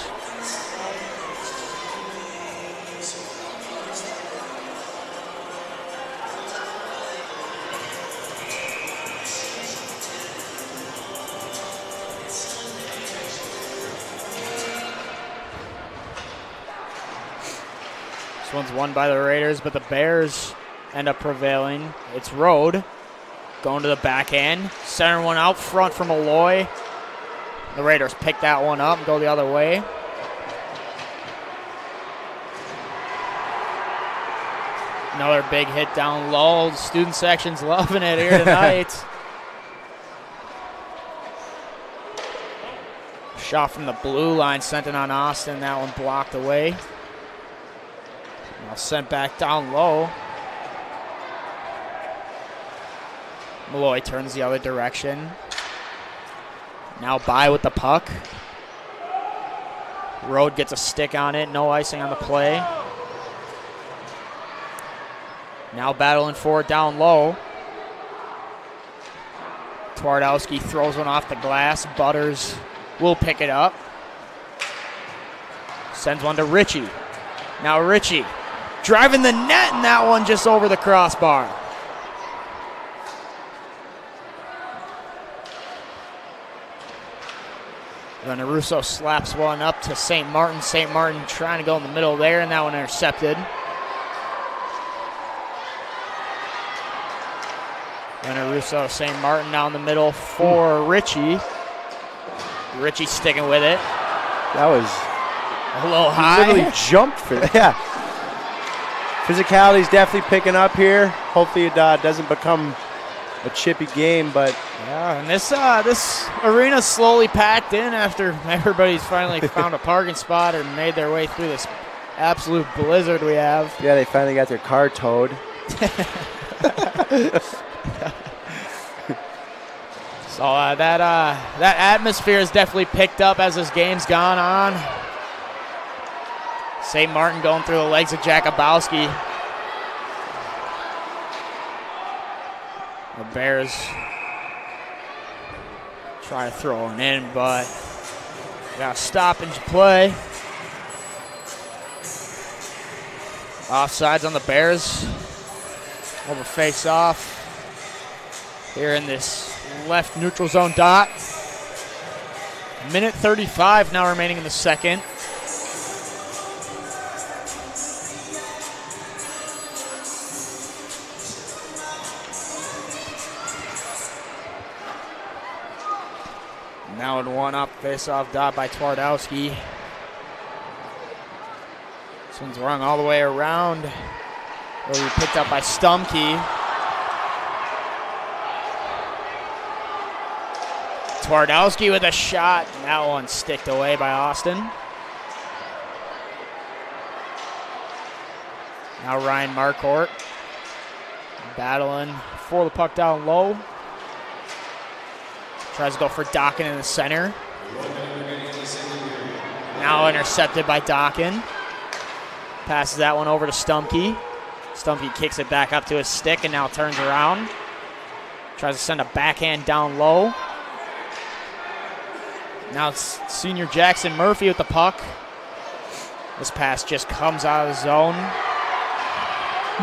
This one's won by the Raiders, but the Bears end up prevailing. It's Rode going to the backhand. Center one out front for Malloy. The Raiders pick that one up and go the other way. Another big hit down low. The student section's loving it here tonight. Shot from the blue line, sent it on Austin. That one blocked away. Now sent back down low. Malloy turns the other direction. Now by with the puck. Rode gets a stick on it. No icing on the play. Now battling for it down low. Twardowski throws one off the glass. Butters will pick it up. Sends one to Ritchie. Now Ritchie driving the net, and that one just over the crossbar. Then Russo slaps one up to St. Martin. St. Martin trying to go in the middle there, and that one intercepted. Then Russo, St. Martin down the middle for Ritchie. Ritchie sticking with it. That was A little he high. literally jumped for that. Yeah. Physicality's definitely picking up here. Hopefully it doesn't become a chippy game, but Yeah, and this arena's slowly packed in after everybody's finally found a parking spot or made their way through this absolute blizzard we have. yeah, they finally got their car towed. So that atmosphere has definitely picked up as this game's gone on. St. Martin going through the legs of Jakubowski. The Bears try to throw it in, but got a stoppage play. Offsides on the Bears. Over face off here in this left neutral zone dot. Minute 35 now remaining in the second. Now in one up, face-off dot by Twardowski. This one's rung all the way around. Will be picked up by Stumkey. Twardowski with a shot. And that one sticked away by Austin. Now Ryan Marcourt battling for the puck down low. Tries to go for Dockin in the center. Now intercepted by Dockin. Passes that one over to Stumkey. Stumkey kicks it back up to his stick and now turns around. Tries to send a backhand down low. Now it's senior Jackson Murphy with the puck. This pass just comes out of the zone.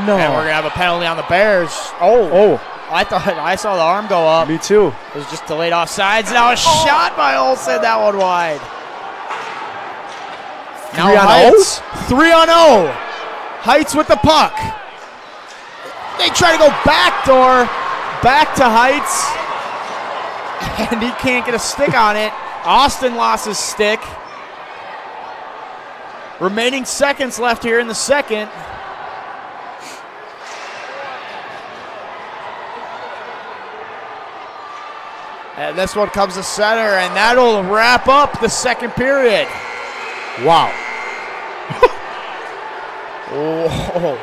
No. And we're going to have a penalty on the Bears. Oh. I thought I saw the arm go up. Me too. It was just delayed offsides. Now a shot by Olsen. That one wide. Now 3-on-0? 3-on-0. Heights with the puck. They try to go backdoor. Back to Heights. And he can't get a stick on it. Austin lost his stick. Remaining seconds left here in the second. And this one comes to center, and that'll wrap up the second period. Wow. Whoa.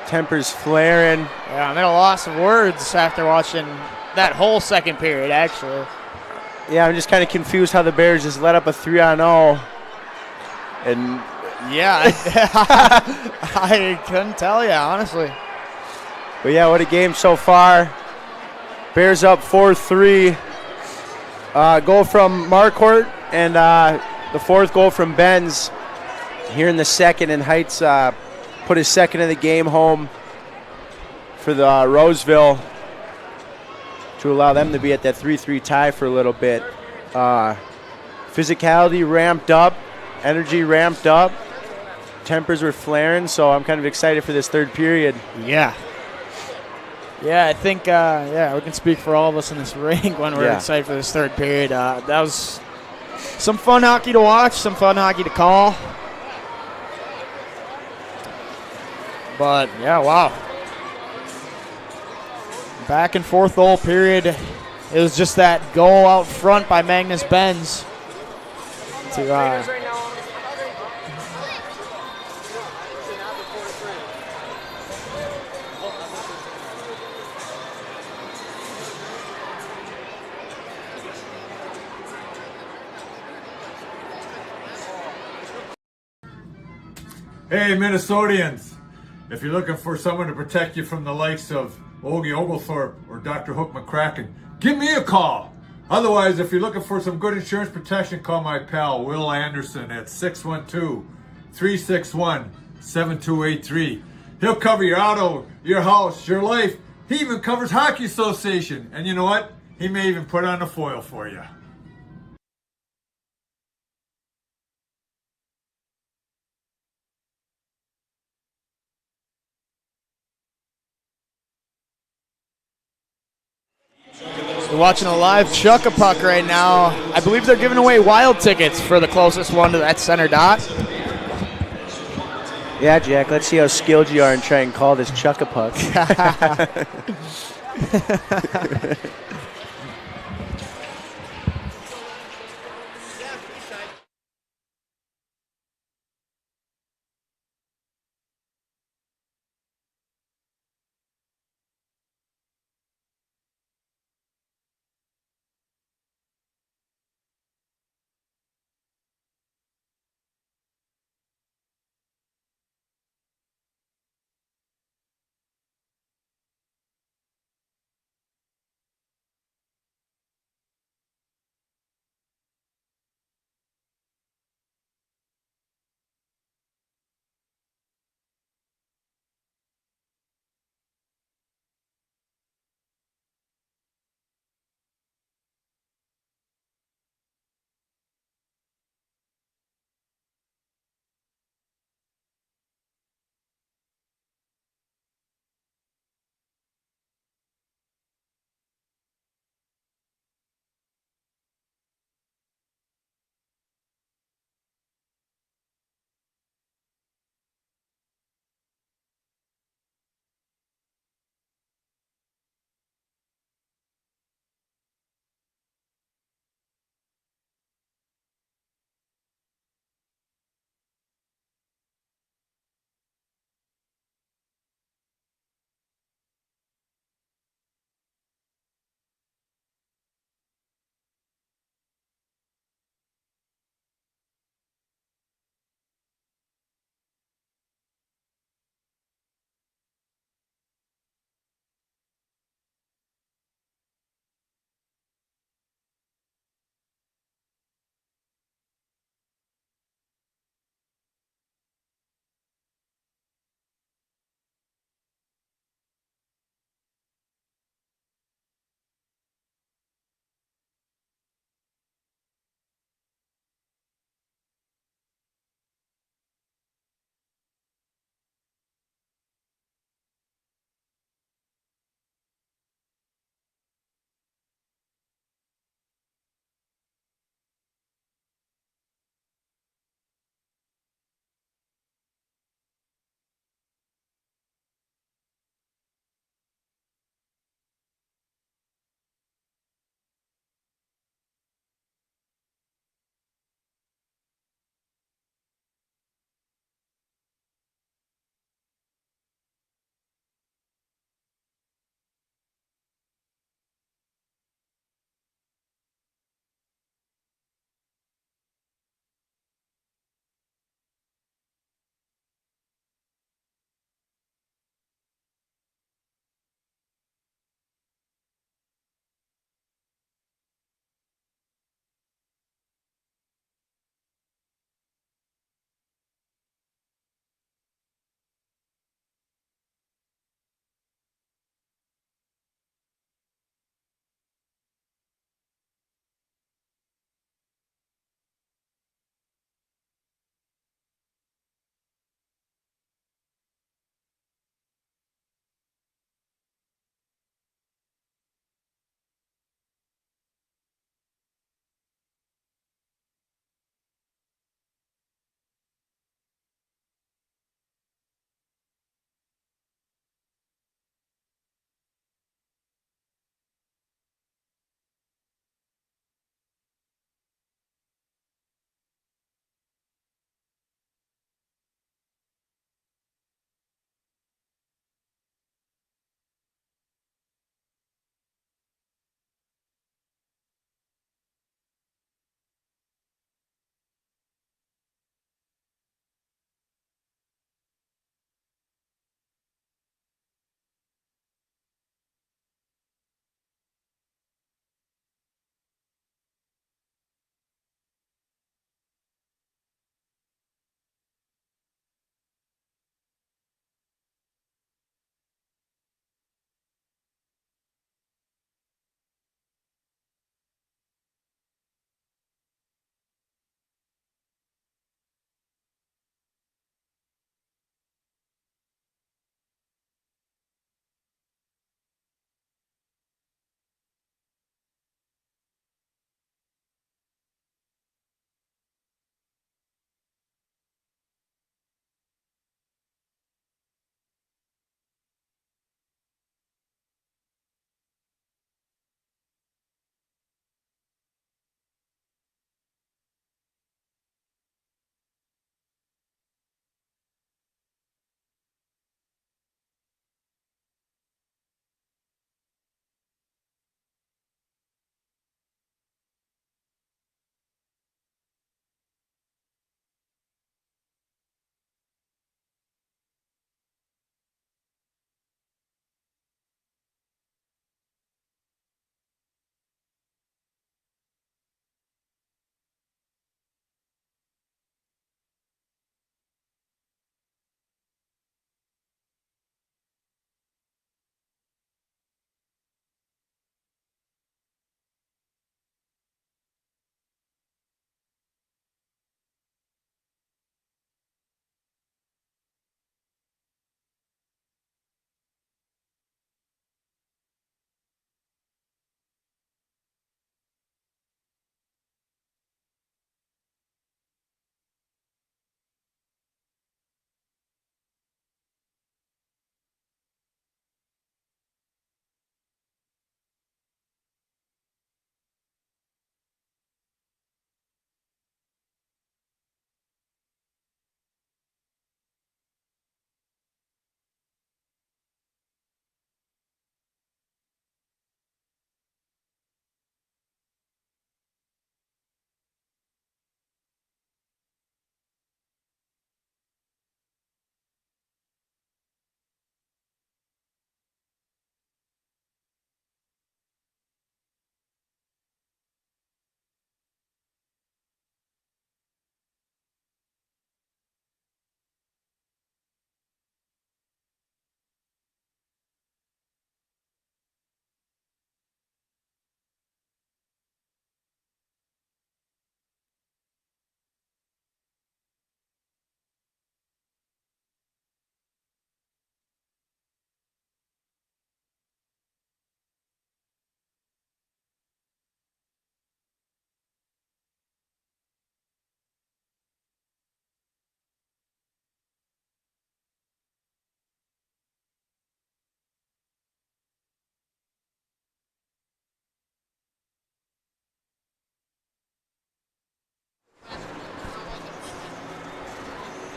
Tempers flaring. Yeah, I'm at a loss of words after watching that whole second period, actually. Yeah, I'm just kind of confused how the Bears just let up a 3-0. And yeah, I couldn't tell you, honestly. But yeah, what a game so far. Bears up 4-3. Goal from Marquardt and the fourth goal from Benz here in the second. And Heights put his second of the game home for the Roseville to allow them to be at that 3-3 tie for a little bit. Physicality ramped up, energy ramped up, tempers were flaring, so I'm kind of excited for this third period. Yeah. Yeah, I think, we can speak for all of us in this ring when we're excited for this third period. That was some fun hockey to watch, some fun hockey to call. But, yeah, wow. Back and forth the whole period. It was just that goal out front by Magnus Benz to Hey, Minnesotians, if you're looking for someone to protect you from the likes of Ogie Oglethorpe or Dr. Hook McCracken, give me a call. Otherwise, if you're looking for some good insurance protection, call my pal Will Anderson at 612-361-7283. He'll cover your auto, your house, your life. He even covers Hockey Association. And you know what? He may even put on a foil for you. We're watching a live Chuck-a-Puck right now. I believe they're giving away wild tickets for the closest one to that center dot. Yeah, Jack, let's see how skilled you are and try and call this Chuck-a-Puck.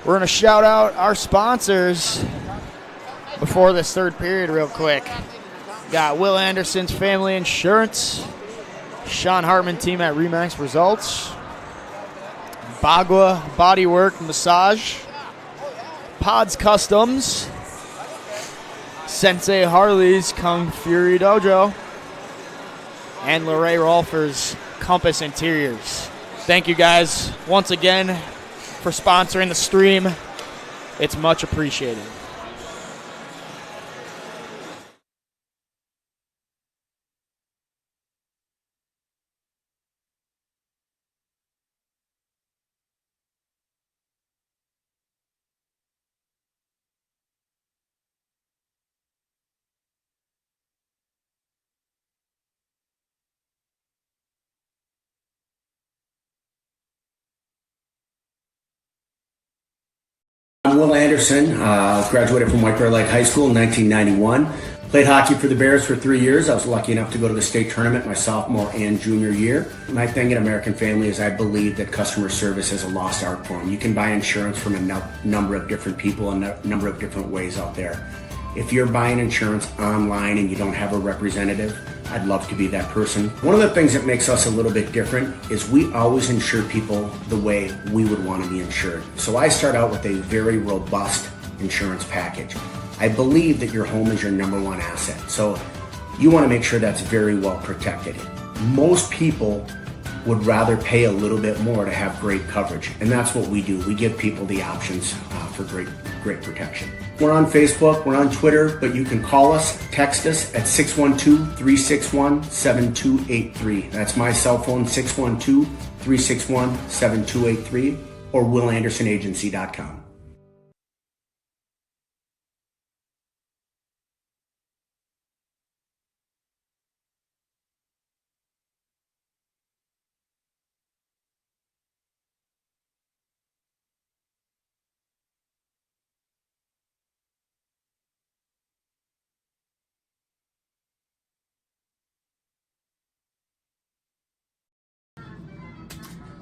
We're going to shout out our sponsors before this third period real quick. Got Will Anderson's Family Insurance, Sean Hartman team at Remax Results, Bagua Bodywork Massage, Pods Customs, Sensei Harley's Kung Fury Dojo, and Lorraine Rolfer's Compass Interiors. Thank you guys once again for sponsoring the stream. It's much appreciated. I'm Will Anderson, graduated from White Bear Lake High School in 1991. Played hockey for the Bears for 3 years. I was lucky enough to go to the state tournament my sophomore and junior year. My thing in American Family is I believe that customer service is a lost art form. You can buy insurance from a number of different people and a number of different ways out there. If you're buying insurance online and you don't have a representative, I'd love to be that person. One of the things that makes us a little bit different is we always insure people the way we would want to be insured. So I start out with a very robust insurance package. I believe that your home is your number one asset. So you want to make sure that's very well protected. Most people would rather pay a little bit more to have great coverage. And that's what we do. We give people the options for great protection. We're on Facebook, we're on Twitter, but you can call us, text us at 612-361-7283. That's my cell phone, 612-361-7283, or willandersonagency.com.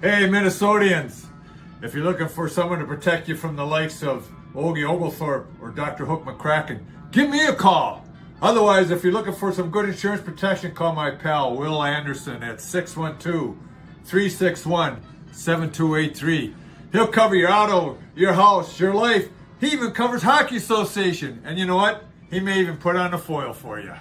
Hey, Minnesotians, if you're looking for someone to protect you from the likes of Ogie Oglethorpe or Dr. Hook McCracken, give me a call. Otherwise, if you're looking for some good insurance protection, call my pal Will Anderson at 612-361-7283. He'll cover your auto, your house, your life. He even covers Hockey Association. And you know what? He may even put on a foil for you.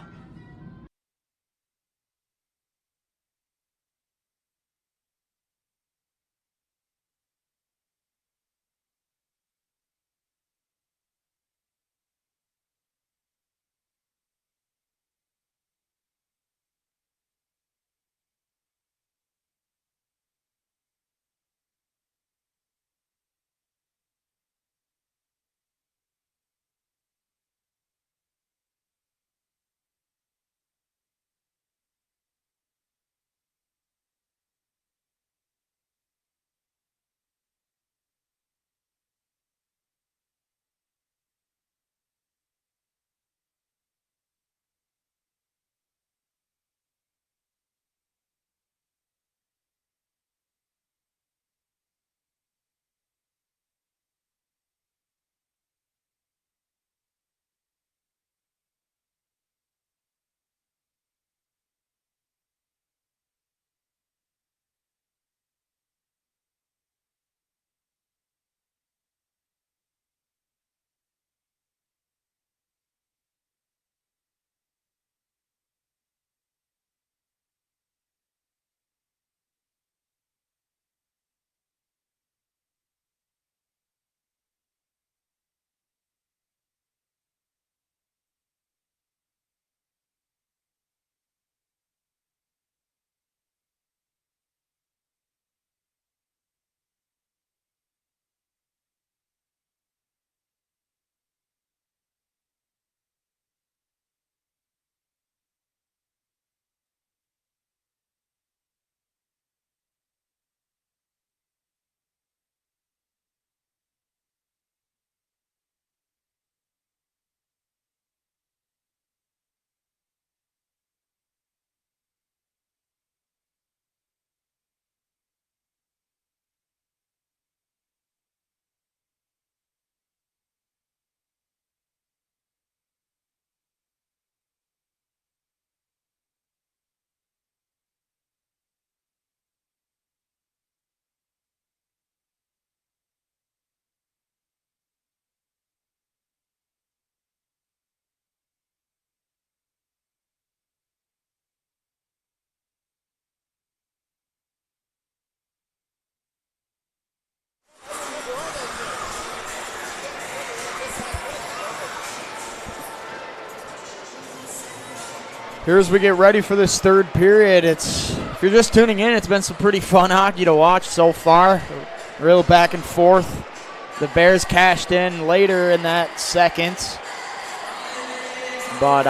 Here as we get ready for this third period, if you're just tuning in, it's been some pretty fun hockey to watch so far. Real back and forth. The Bears cashed in later in that second. But,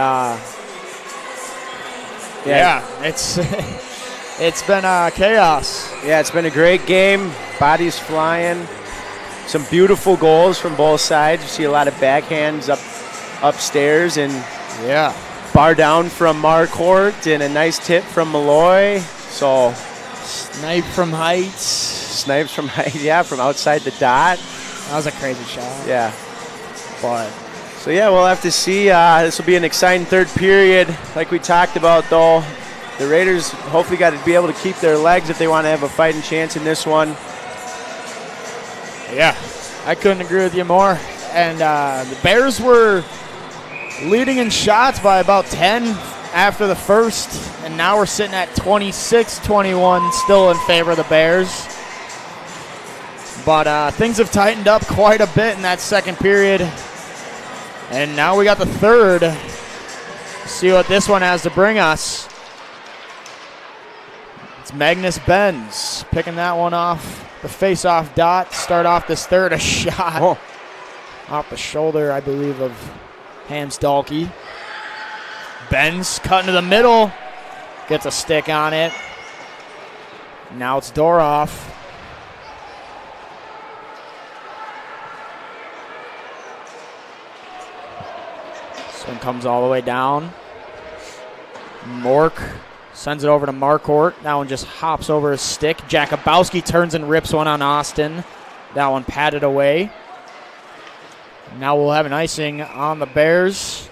yeah, it's it's been chaos. Yeah, it's been a great game. Bodies flying. Some beautiful goals from both sides. You see a lot of backhands upstairs, and yeah, bar down from Marquardt and a nice tip from Malloy. So snipes from height, yeah, from outside the dot. That was a crazy shot. Yeah. But so, yeah, we'll have to see. This will be an exciting third period. Like we talked about, though, the Raiders hopefully got to be able to keep their legs if they want to have a fighting chance in this one. Yeah, I couldn't agree with you more. And the Bears were leading in shots by about 10 after the first, and now we're sitting at 26-21, still in favor of the Bears. But things have tightened up quite a bit in that second period. And now we got the third. See what this one has to bring us. It's Magnus Benz picking that one off the face-off dot. Start off this third, a shot off the shoulder, I believe, of Hamsdalke. Benz cutting to the middle. Gets a stick on it. Now it's Doroff. Comes all the way down. Mork sends it over to Marquardt. That one just hops over his stick. Jakubowski turns and rips one on Austin. That one patted away. Now we'll have an icing on the Bears.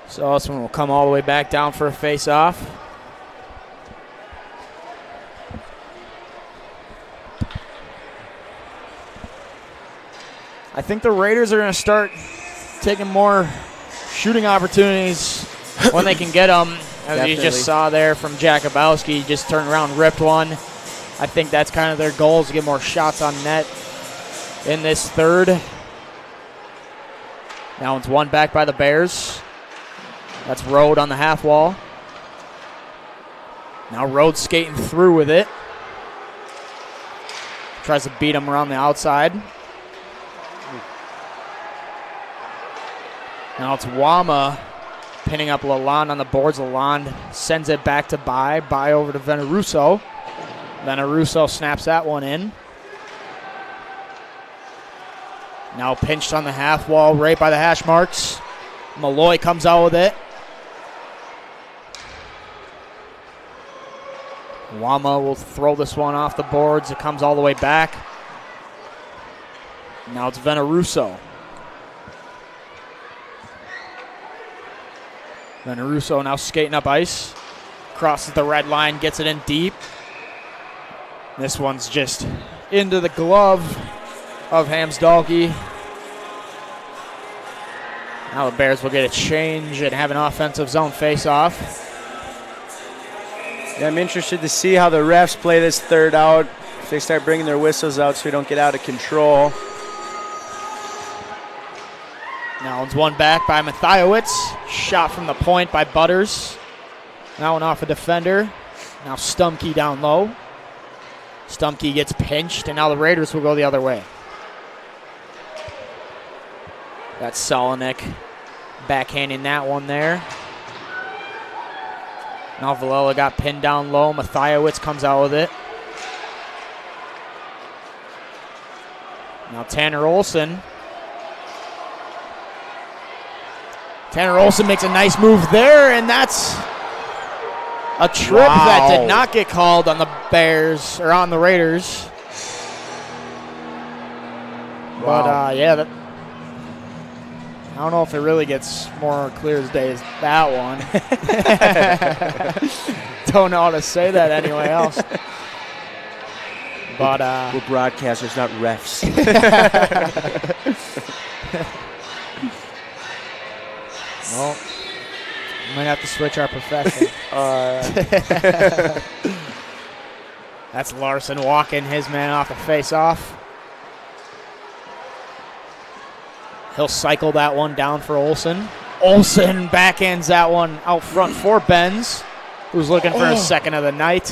So this one will come all the way back down for a face-off. I think the Raiders are going to start taking more shooting opportunities when they can get them. As you just saw there from Jakubowski, just turned around, ripped one. I think that's kind of their goal, is to get more shots on net in this third. Now it's one back by the Bears. That's Rode on the half wall. Now Rode skating through with it. Tries to beat him around the outside. Now it's Wama pinning up Lalonde on the boards. Lalonde sends it back to Bai. Bai over to Veneruso. Veneruso snaps that one in. Now pinched on the half wall right by the hash marks. Malloy comes out with it. Wama will throw this one off the boards. It comes all the way back. Now it's Veneruso. Veneruso now skating up ice. Crosses the red line, gets it in deep. This one's just into the glove of Hamsdalke. Now the Bears will get a change and have an offensive zone face-off. Yeah, I'm interested to see how the refs play this third out. If they start bringing their whistles out so we don't get out of control. Now it's one back by Mathiowicz. Shot from the point by Butters. Now one off a defender. Now Stumkey down low. Stumkey gets pinched, and now the Raiders will go the other way. That's Solinek backhanding that one there. Now Villela got pinned down low. Mathiowicz comes out with it. Now Tanner Olson. Tanner Olson makes a nice move there, and that's a trip that did not get called on the Bears, or on the Raiders. Wow. But, yeah, I don't know if it really gets more clear as day as that one. Don't know how to say that anyway else. But we're broadcasters, not refs. Well, we might have to switch our profession. That's Larson walking his man off the face-off. He'll cycle that one down for Olson. Olsen backhands that one out front for Benz, who's looking for a second of the night.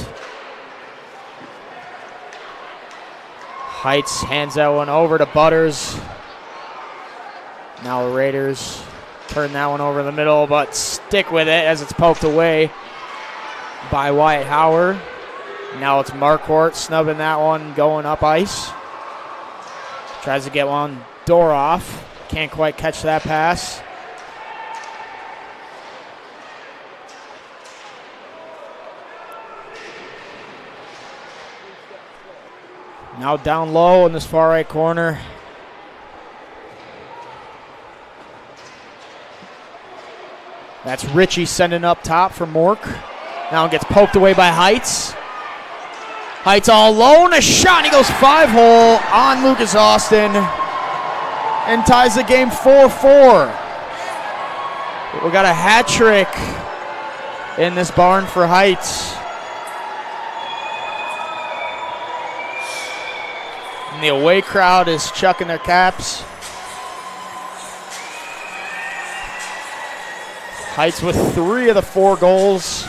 Heights hands that one over to Butters. Now the Raiders turn that one over in the middle, but stick with it as it's poked away by Wyatt Howard. Now it's Marquardt snubbing that one, going up ice. Tries to get one door off. Can't quite catch that pass. Now down low in this far right corner. That's Richie sending up top for Mork. Now it gets poked away by Heights. Heights all alone, a shot, and he goes 5-hole on Lucas Austin and ties the game 4-4. We got a hat trick in this barn for Heights. And the away crowd is chucking their caps. Heights with 3 of the 4 goals.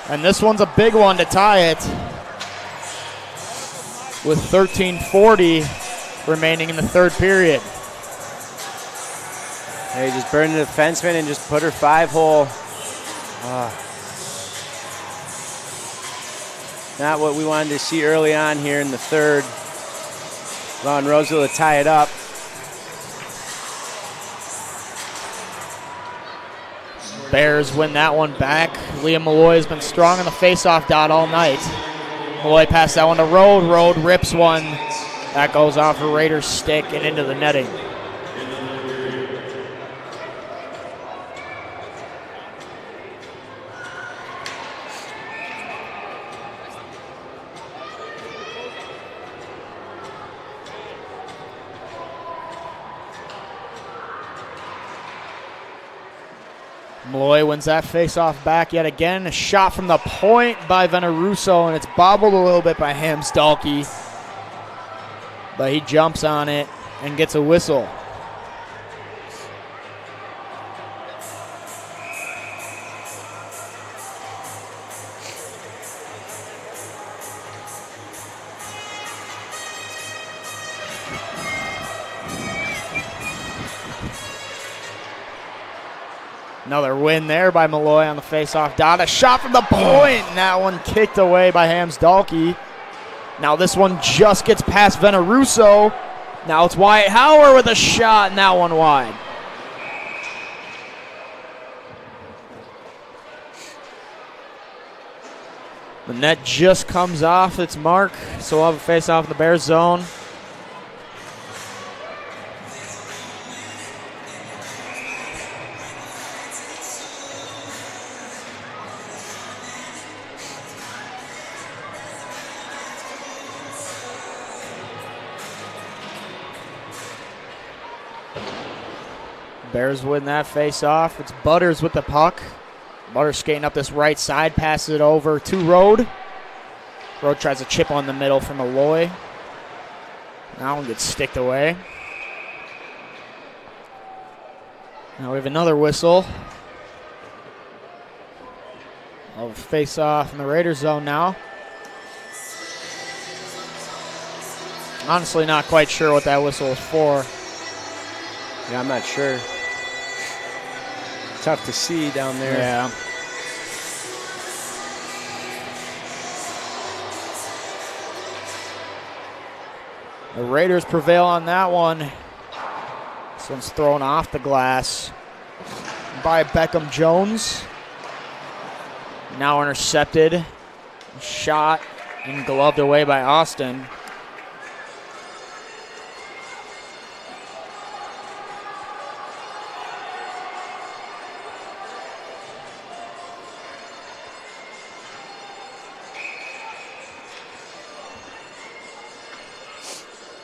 And this one's a big one to tie it with 13:40 remaining in the third period. Hey, just burned the defenseman and just put her 5-hole. Not what we wanted to see early on here in the third. Allowing Roseville to tie it up. Bears win that one back. Liam Malloy has been strong on the faceoff dot all night. Malloy passed that one to Road. Road rips one. That goes off a Raiders stick and into the netting. Malloy wins that face-off back yet again. A shot from the point by Veneruso, and it's bobbled a little bit by Hamsdalke. But he jumps on it and gets a whistle. Another win there by Malloy on the faceoff dot. A shot from the point, and that one kicked away by Hamsdalke. Now this one just gets past Veneruso. Now it's Wyatt Howard with a shot, and that one wide. The net just comes off its mark, so we'll have a face-off in the Bears zone. Bears win that face-off. It's Butters with the puck. Butters skating up this right side, passes it over to Road. Road tries to chip on the middle from Malloy. That one gets sticked away. Now we have another whistle. I'll face off in the Raiders zone now. Honestly, not quite sure what that whistle is for. Yeah, I'm not sure. Tough to see down there. Yeah. The Raiders prevail on that one. This one's thrown off the glass by Beckham Jones. Now intercepted. Shot and gloved away by Austin.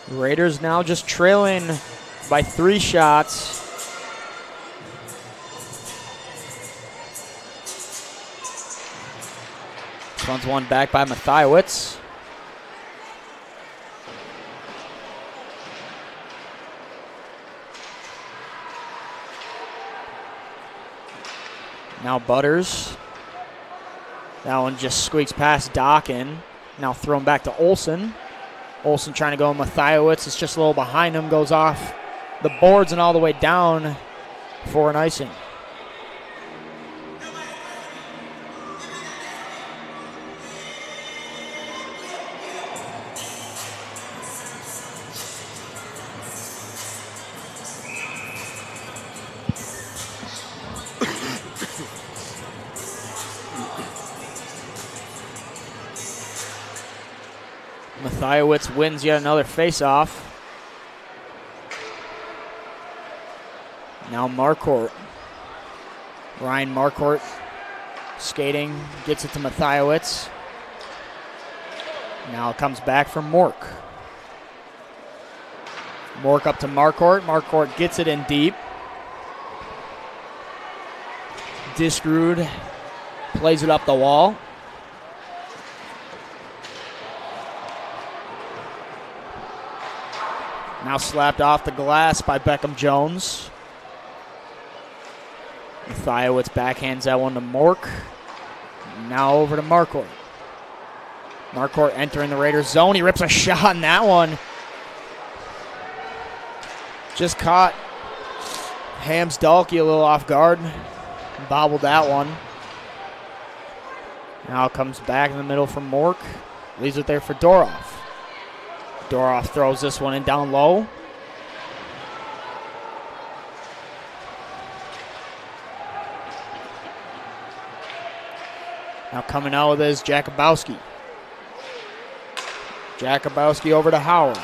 Raiders now just trailing by 3 shots. This one's won back by Mathiewicz. Now Butters. That one just squeaks past Dockin. Now thrown back to Olson. Olson trying to go on Mathiowicz. It's just a little behind him. Goes off the boards and all the way down for an icing. Mathiowicz wins yet another faceoff. Now Marcourt. Ryan Marcourt skating, gets it to Mathiowicz. Now it comes back from Mork. Mork up to Marcourt. Marcourt gets it in deep. Diskrud plays it up the wall. Now slapped off the glass by Beckham Jones. Mathiowicz backhands that one to Mork. Now over to Marcourt. Marcourt entering the Raiders zone. He rips a shot in that one. Just caught Hams Dalkey a little off guard. Bobbled that one. Now it comes back in the middle for Mork. Leaves it there for Doroff. Doroff throws this one in down low. Now coming out with is Jakubowski. Jakubowski over to Howard.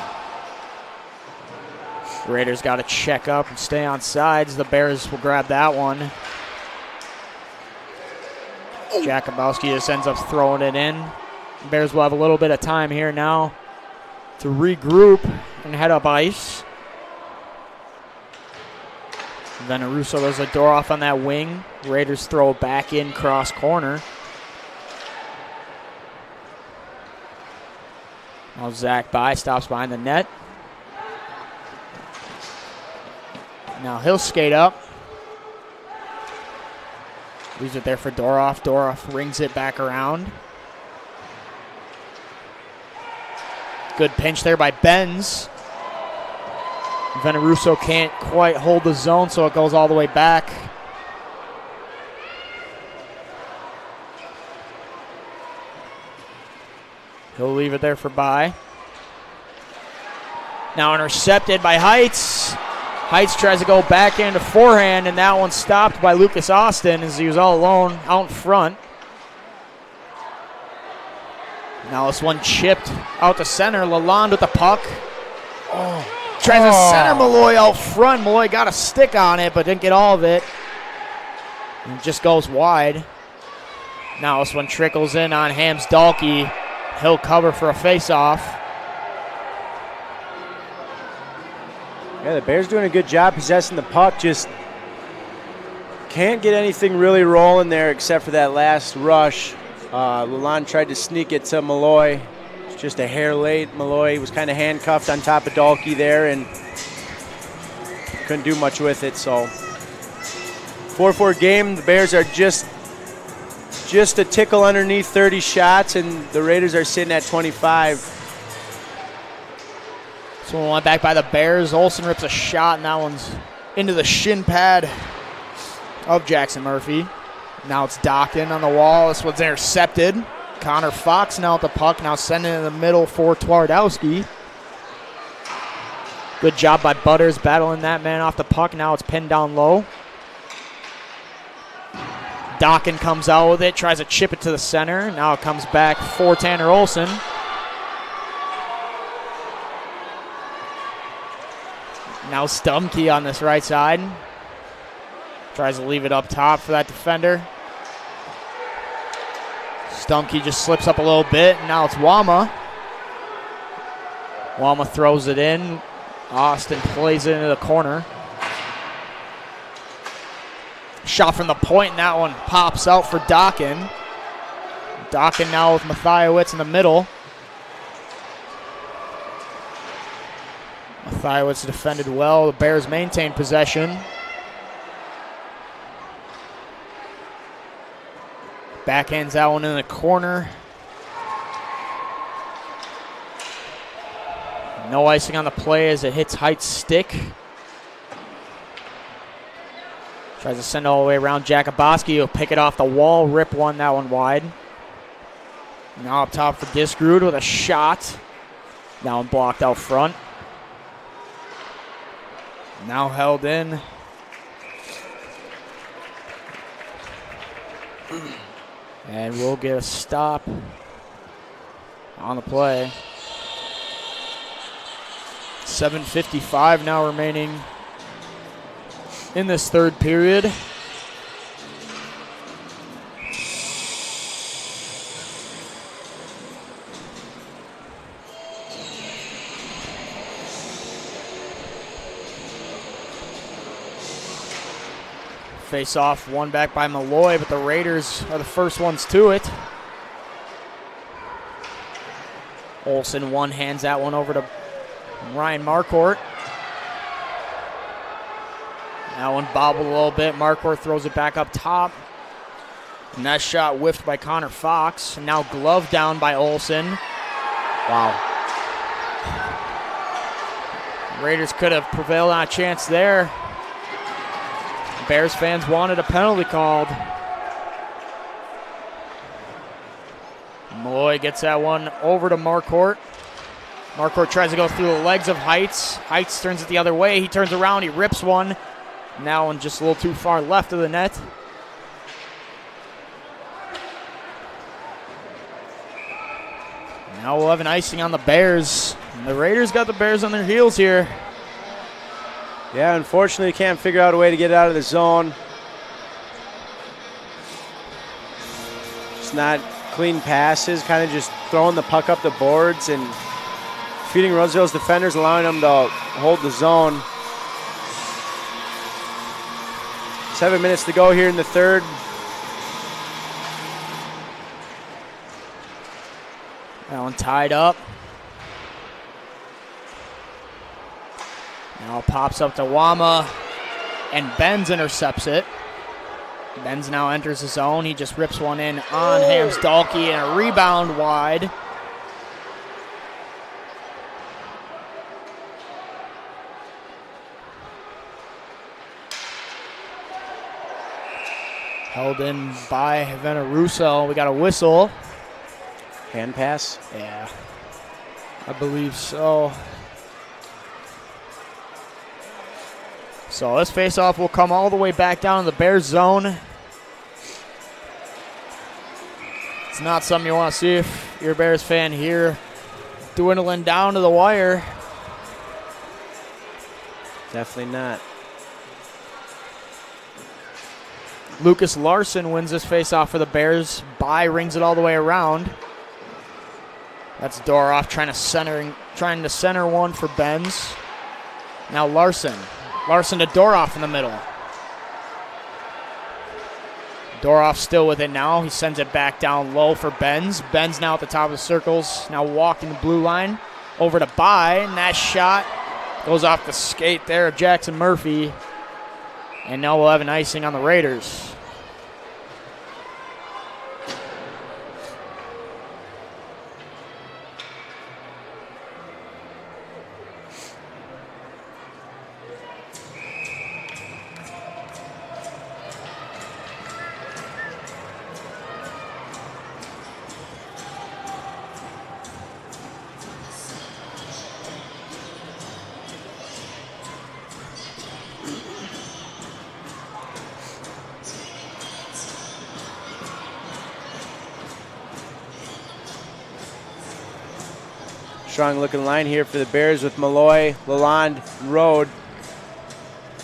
The Raiders got to check up and stay on sides. The Bears will grab that one. Jakubowski just ends up throwing it in. The Bears will have a little bit of time here now to regroup and head up ice. Veneruso, there's a door off on that wing. Raiders throw back in cross corner. Now Zach By stops behind the net. Now he'll skate up. Leaves it there for Doroff. Doroff rings it back around. Good pinch there by Benz. Veneruso can't quite hold the zone, so it goes all the way back. He'll leave it there for By. Now intercepted by Heights. Heights tries to go backhand to forehand, and that one's stopped by Lucas Austin as he was all alone out in front. Now this one chipped out to center. Lalonde with the puck. Tries to center Malloy out front. Malloy got a stick on it, but didn't get all of it. And it just goes wide. Now this one trickles in on Hams Dalkey. He'll cover for a face-off. Yeah, the Bears doing a good job possessing the puck. Just can't get anything really rolling there except for that last rush. Lalonde tried to sneak it to Malloy. It's just a hair late. Malloy was kind of handcuffed on top of Dalkey there and couldn't do much with it. So 4-4 game. The Bears are just a tickle underneath 30 shots, and the Raiders are sitting at 25. This one went back by the Bears. Olsen rips a shot, and that one's into the shin pad of Jackson Murphy. Now it's Dockin on the wall. This one's intercepted. Connor Fox now at the puck. Now sending it in the middle for Twardowski. Good job by Butters battling that man off the puck. Now it's pinned down low. Dockin comes out with it. Tries to chip it to the center. Now it comes back for Tanner Olsen. Now Stumkey on this right side. Tries to leave it up top for that defender. Stumkey just slips up a little bit. Now it's Wama. Wama throws it in. Austin plays it into the corner. Shot from the point, and that one pops out for Dockin. Dockin now with Mathiowicz in the middle. Mathiowicz defended well. The Bears maintain possession. Backhands that one in the corner. No icing on the play as it hits Height's stick. Tries to send it all the way around. Jakubowski will pick it off the wall. Rip won that one wide. Now up top for Diskerud with a shot. That one blocked out front. Now held in. And we'll get a stop on the play. 7:55 now remaining in this third period. Face off, one back by Malloy, but the Raiders are the first ones to it. Olsen one hands that one over to Ryan Marcourt. That one bobbled a little bit. Marcourt throws it back up top. And that shot whiffed by Connor Fox. And now glove down by Olsen. Wow. Raiders could have prevailed on a chance there. Bears fans wanted a penalty called. Malloy gets that one over to Marcourt. Marcourt tries to go through the legs of Heights. Heights turns it the other way. He turns around. He rips one. Now one just a little too far left of the net. Now we'll have an icing on the Bears. And the Raiders got the Bears on their heels here. Yeah, unfortunately, can't figure out a way to get out of the zone. It's not clean passes, kind of just throwing the puck up the boards and feeding Roseville's defenders, allowing them to hold the zone. 7 minutes to go here in the third. That one tied up. Now pops up to Wama, and Benz intercepts it. Benz now enters the zone. He just rips one in on Hamsdalke, and a rebound wide. Held in by Veneruso. We got a whistle. Hand pass? Yeah, I believe so. So this face-off will come all the way back down to the Bears zone. It's not something you want to see if you're a Bears fan here. Dwindling down to the wire. Definitely not. Lucas Larson wins this face-off for the Bears. By rings it all the way around. That's Doroff trying to center one for Benz. Now Larson. Larson to Doroff in the middle. Doroff still with it now. He sends it back down low for Benz. Benz now at the top of the circles. Now walking the blue line. Over to By, and that shot goes off the skate there of Jackson Murphy. And now we'll have an icing on the Raiders. Strong looking line here for the Bears with Malloy, Lalonde, and Rode.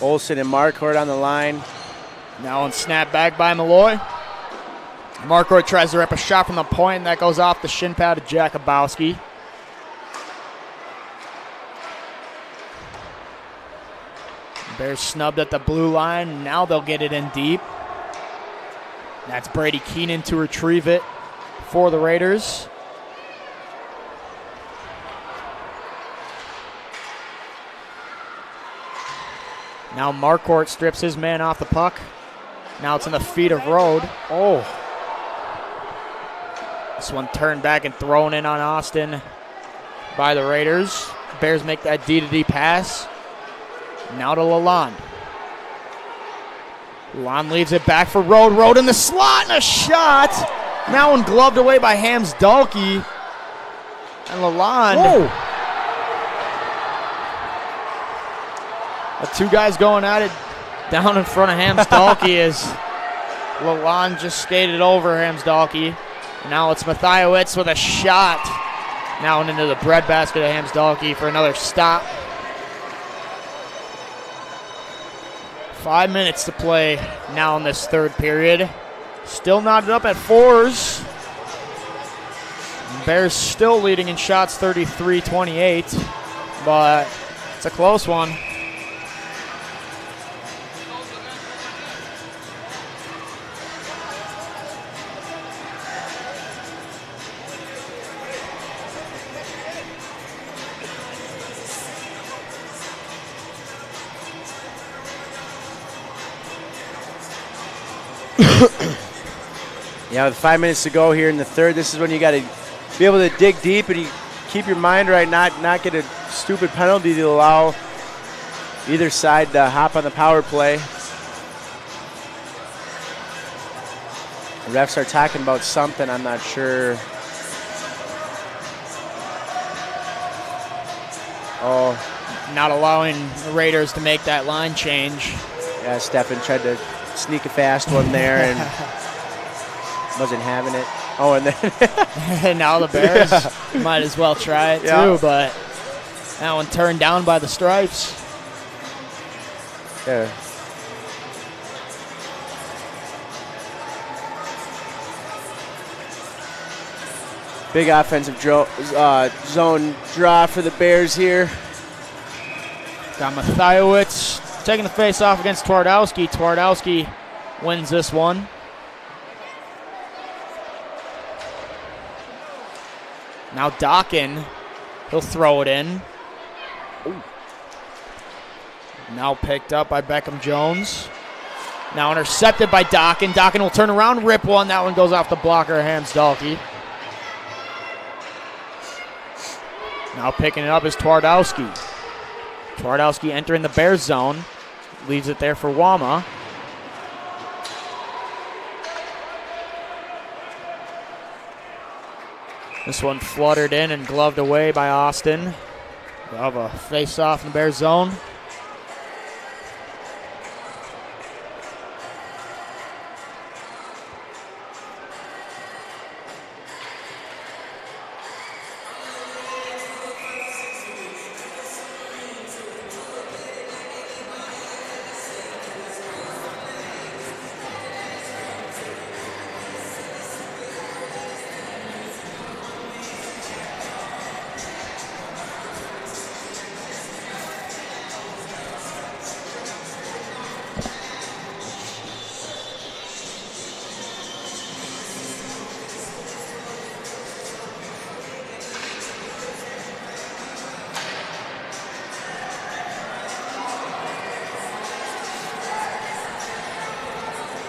Olsen and Marcourt on the line. Now on snap back by Malloy. Marcourt tries to rip a shot from the point, and that goes off the shin pad of Jakubowski. Bears snubbed at the blue line. Now they'll get it in deep. That's Brady Keenan to retrieve it for the Raiders. Now Marcourt strips his man off the puck. Now it's in the feet of Rode. Oh. This one turned back and thrown in on Austin by the Raiders. Bears make that D-to-D pass. Now to Lalonde. Lalonde leaves it back for Rode. Rode in the slot and a shot. Now one gloved away by Hams Dalkey. And Lalonde. The two guys going at it down in front of Hams Dalkey as Lalonde just skated over Hams Dalkey. Now it's Mathiowicz with a shot. Now into the breadbasket of Hams Dalkey for another stop. 5 minutes to play now in this third period. Still knotted up at 4s. Bears still leading in shots 33-28, but it's a close one. Yeah, with 5 minutes to go here in the third, this is when you got to be able to dig deep and you keep your mind right, not get a stupid penalty to allow either side to hop on the power play. The refs are talking about something, I'm not sure. Oh, not allowing the Raiders to make that line change. Yeah, Stefan tried to sneak a fast one there and wasn't having it. Oh, and then now the Bears might as well try it too, but that one turned down by the Stripes. Yeah. Big offensive zone draw for the Bears here. Got Mathiowicz taking the face off against Twardowski. Twardowski wins this one. Now Dockin, he'll throw it in. Ooh. Now picked up by Beckham Jones. Now intercepted by Dockin. Dockin will turn around, rip one. That one goes off the blocker, Hams Dalkey. Now picking it up is Twardowski. Twardowski entering the Bears zone. Leaves it there for Wama. This one fluttered in and gloved away by Austin. We'll have a face-off in the Bears zone.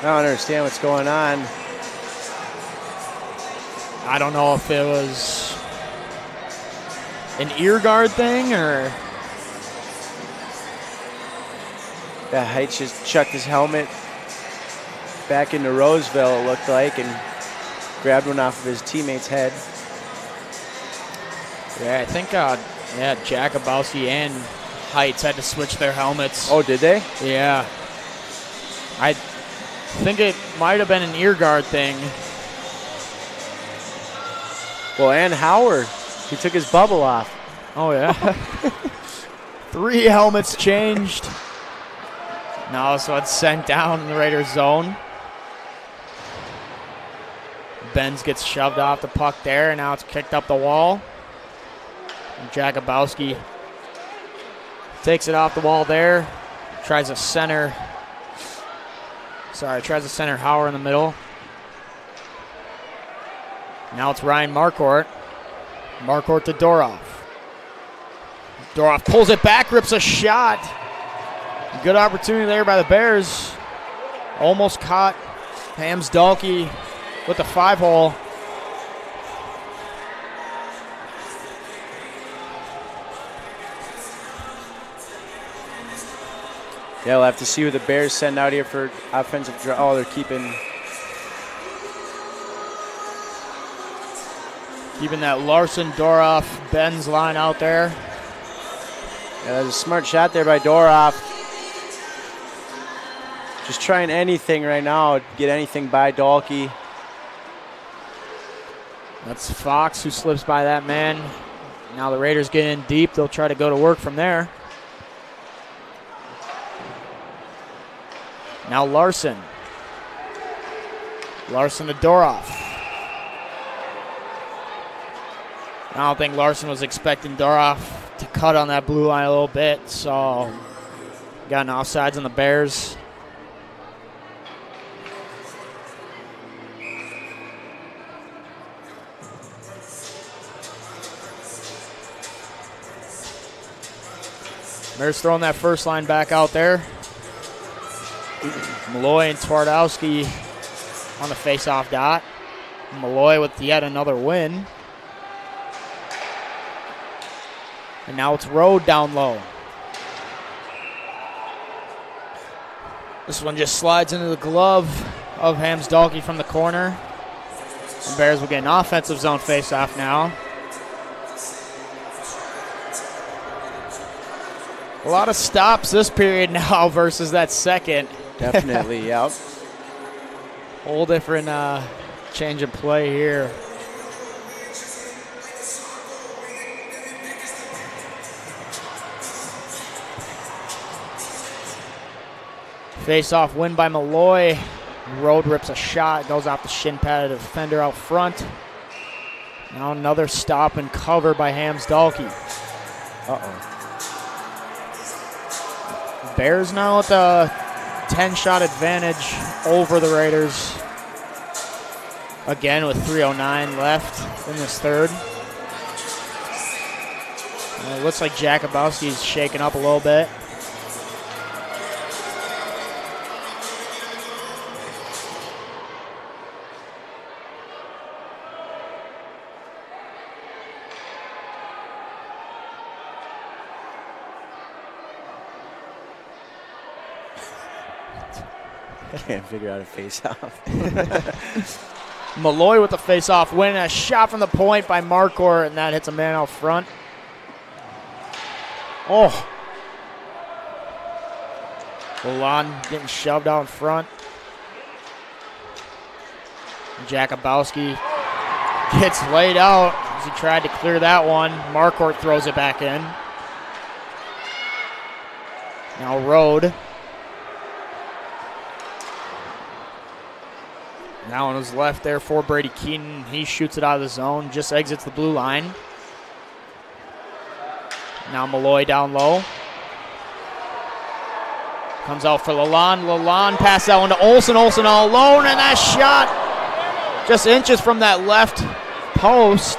I don't understand what's going on. I don't know if it was an ear guard thing or... Yeah, Heights just chucked his helmet back into Roseville, it looked like, and grabbed one off of his teammate's head. Yeah, I think Jakubowski and Heights had to switch their helmets. Oh, did they? Yeah. I think it might have been an ear guard thing. Well, and Howard, he took his bubble off. Oh, yeah. 3 helmets changed. Now this one's sent down in the Raiders zone. Benz gets shoved off the puck there, and now it's kicked up the wall. And Jakubowski takes it off the wall there. Tries to center Hauer in the middle. Now it's Ryan Marquardt. Marquardt to Doroff. Doroff pulls it back, rips a shot. Good opportunity there by the Bears. Almost caught Hams Dalkey with the 5-hole. Yeah, we'll have to see who the Bears send out here for offensive draw. Oh, they're keeping that Larson, Doroff, Benz line out there. Yeah, that was a smart shot there by Doroff. Just trying anything right now, get anything by Dahlke. That's Fox who slips by that man. Now the Raiders get in deep. They'll try to go to work from there. Now Larson. Larson to Doroff. I don't think Larson was expecting Doroff to cut on that blue line a little bit, so got an offsides on the Bears. Bears throwing that first line back out there. Malloy and Twardowski on the face-off dot. Malloy with yet another win. And now it's Rode down low. This one just slides into the glove of Hams Dahlke from the corner. The Bears will get an offensive zone face-off now. A lot of stops this period now versus that second. Definitely, yep. Whole different change of play here. Face-off win by Malloy. Rode rips a shot, goes off the shin pad of the defender out front. Now another stop and cover by Hams Dahlke. Uh-oh. Bears now with a 10-shot advantage over the Raiders. Again with 3:09 left in this third. It looks like Jakubowski's shaking up a little bit. Can't figure out a face-off. Malloy with the face-off win. A shot from the point by Marcourt, and that hits a man out front. Oh. Milan getting shoved out in front. Jakubowski gets laid out as he tried to clear that one. Marcourt throws it back in. Now Rode. That one was left there for Brady Keaton. He shoots it out of the zone, just exits the blue line. Now Malloy down low. Comes out for Lalonde. Lalonde passes that one to Olsen. Olsen all alone, and that shot just inches from that left post.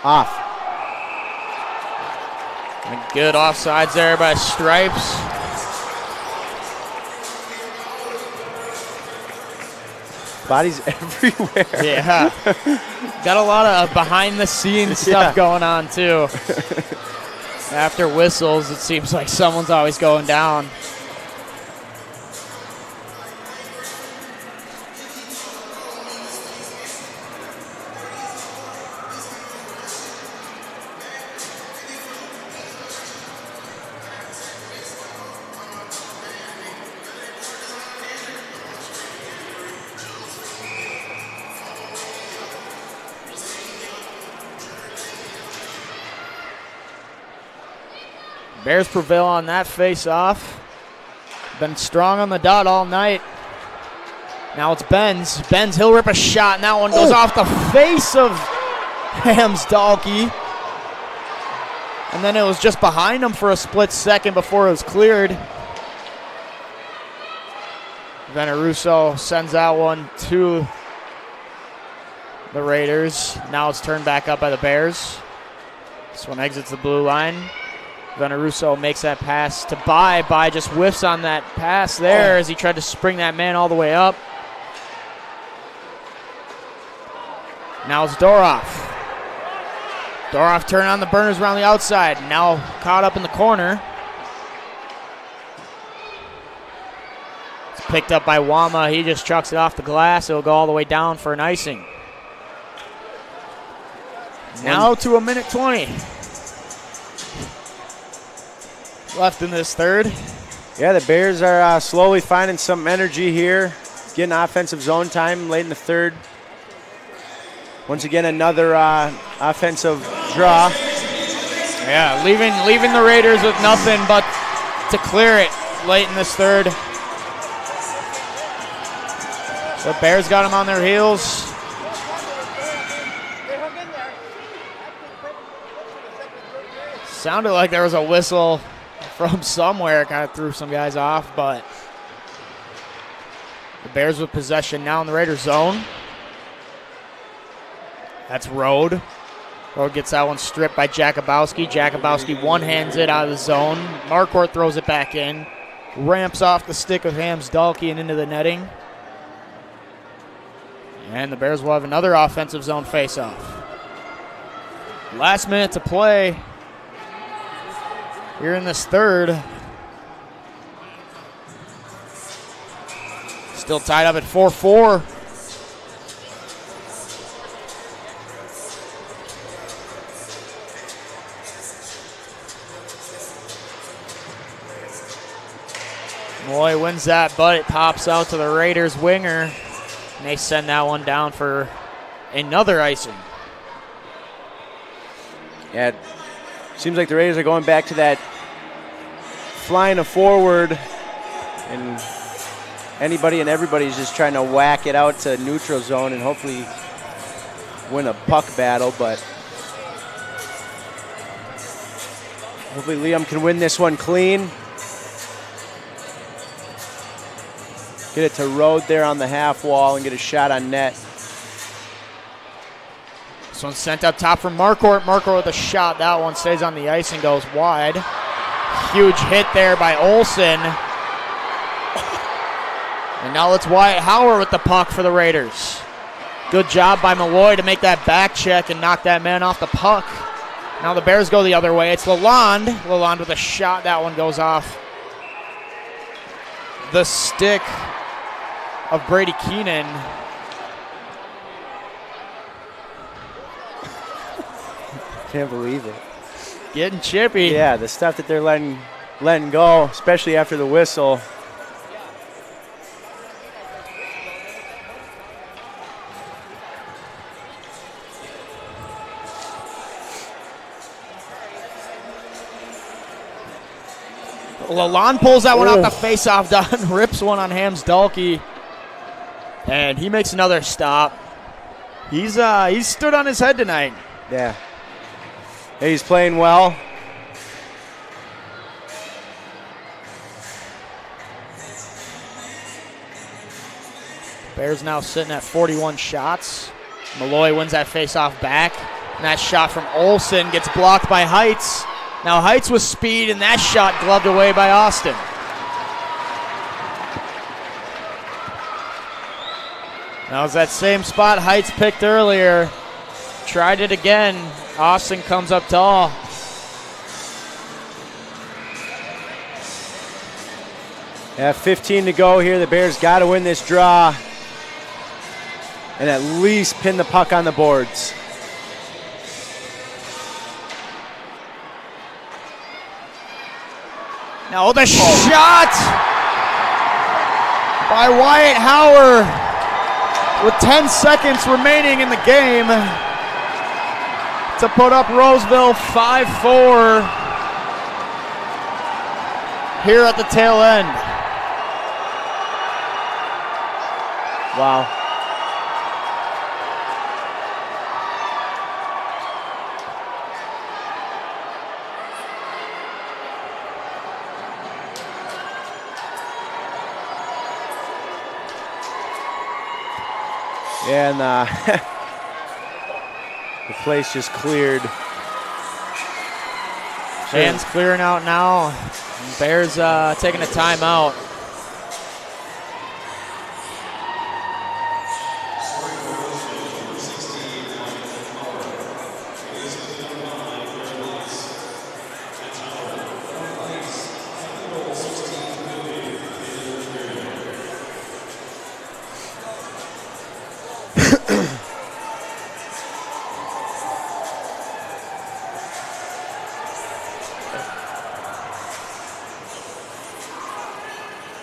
Off. A good offsides there by Stripes. Bodies everywhere. Yeah. Got a lot of behind-the-scenes stuff going on, too. After whistles, it seems like someone's always going down. Bears prevail on that face-off. Been strong on the dot all night. Now it's Benz. Benz, he'll rip a shot, and that one goes off the face of Hams Dahlke. And then it was just behind him for a split second before it was cleared. Veneruso sends that one to the Raiders. Now it's turned back up by the Bears. This one exits the blue line. Veneruso makes that pass to Bai. Bai just whiffs on that pass there as he tried to spring that man all the way up. Now it's Doroff. Doroff turning on the burners around the outside. Now caught up in the corner. It's picked up by Wama. He just chucks it off the glass. It'll go all the way down for an icing. Now to a minute 20. Left in this third. Yeah, the Bears are slowly finding some energy here, getting offensive zone time late in the third. Once again, another offensive draw. Yeah, leaving the Raiders with nothing but to clear it late in this third. The Bears got them on their heels. Sounded like there was a whistle from somewhere, kind of threw some guys off, but the Bears with possession now in the Raiders zone. That's Rode. Rode gets that one stripped by Jakubowski. Jakubowski one-hands it out of the zone. Marquardt throws it back in. Ramps off the stick of Hams Dalkey and into the netting. And the Bears will have another offensive zone faceoff. Last minute to play here in this third. Still tied up at 4-4. Malloy wins that, but it pops out to the Raiders winger. And they send that one down for another icing. Yeah, it seems like the Raiders are going back to that flying a forward, and anybody and everybody is just trying to whack it out to neutral zone and hopefully win a puck battle, but hopefully Liam can win this one clean. Get it to Rode there on the half wall and get a shot on net. This one's sent up top from Marquardt. Marquardt with a shot. That one stays on the ice and goes wide. Huge hit there by Olsen. And now it's Wyatt Howard with the puck for the Raiders. Good job by Malloy to make that back check and knock that man off the puck. Now the Bears go the other way. It's Lalonde. Lalonde with a shot. That one goes off the stick of Brady Keenan. Can't believe it. Getting chippy. Yeah, the stuff that they're letting go, especially after the whistle. Lalonde pulls that one off the face-off down, rips one on Hams Dalkey, and he makes another stop. He's stood on his head tonight. Yeah. He's playing well. Bears now sitting at 41 shots. Malloy wins that face-off back. And that shot from Olsen gets blocked by Heights. Now Heights with speed, and that shot gloved away by Austin. Now it's that same spot Heights picked earlier. Tried it again. Austin comes up tall. Yeah, 15 to go here. The Bears got to win this draw and at least pin the puck on the boards. Now the shot by Wyatt Howard with 10 seconds remaining in the game to put up Roseville 5-4 here at the tail end. Wow. And the place just cleared. Fans clearing out now. Bears taking a timeout.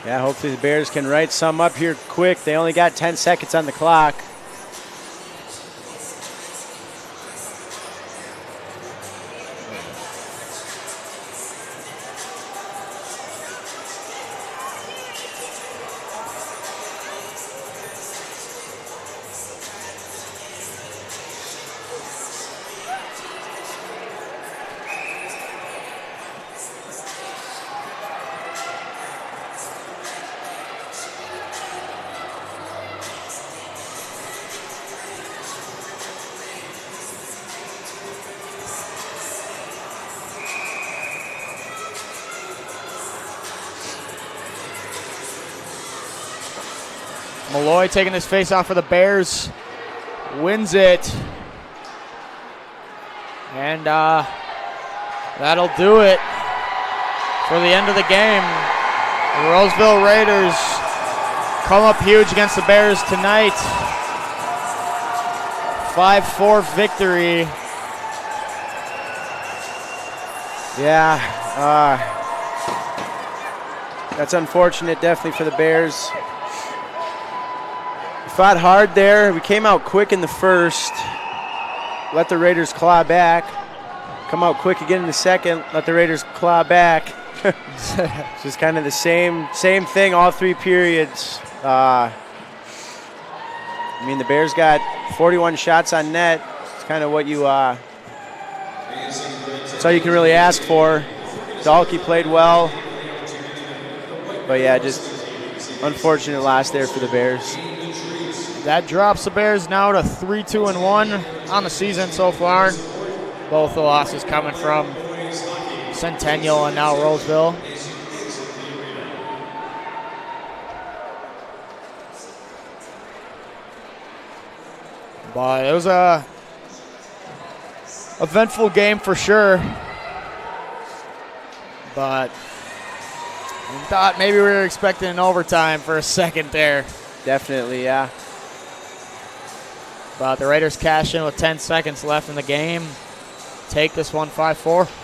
Yeah, hopefully the Bears can write some up here quick. They only got 10 seconds on the clock. Malloy taking this face off for the Bears. Wins it. And that'll do it for the end of the game. The Roseville Raiders come up huge against the Bears tonight. 5-4 victory. Yeah, that's unfortunate definitely for the Bears. We fought hard there. We came out quick in the first. Let the Raiders claw back. Come out quick again in the second. Let the Raiders claw back. It's just kind of the same thing all three periods. I mean, the Bears got 41 shots on net. It's kind of what you that's all you can really ask for. Dahlke played well. But yeah, just unfortunate loss there for the Bears. That drops the Bears now to 3-2-1 on the season so far. Both the losses coming from Centennial and now Roseville. But it was a eventful game for sure. But we thought maybe we were expecting an overtime for a second there. Definitely, yeah. But the Raiders cash in with 10 seconds left in the game. Take this one 5-4.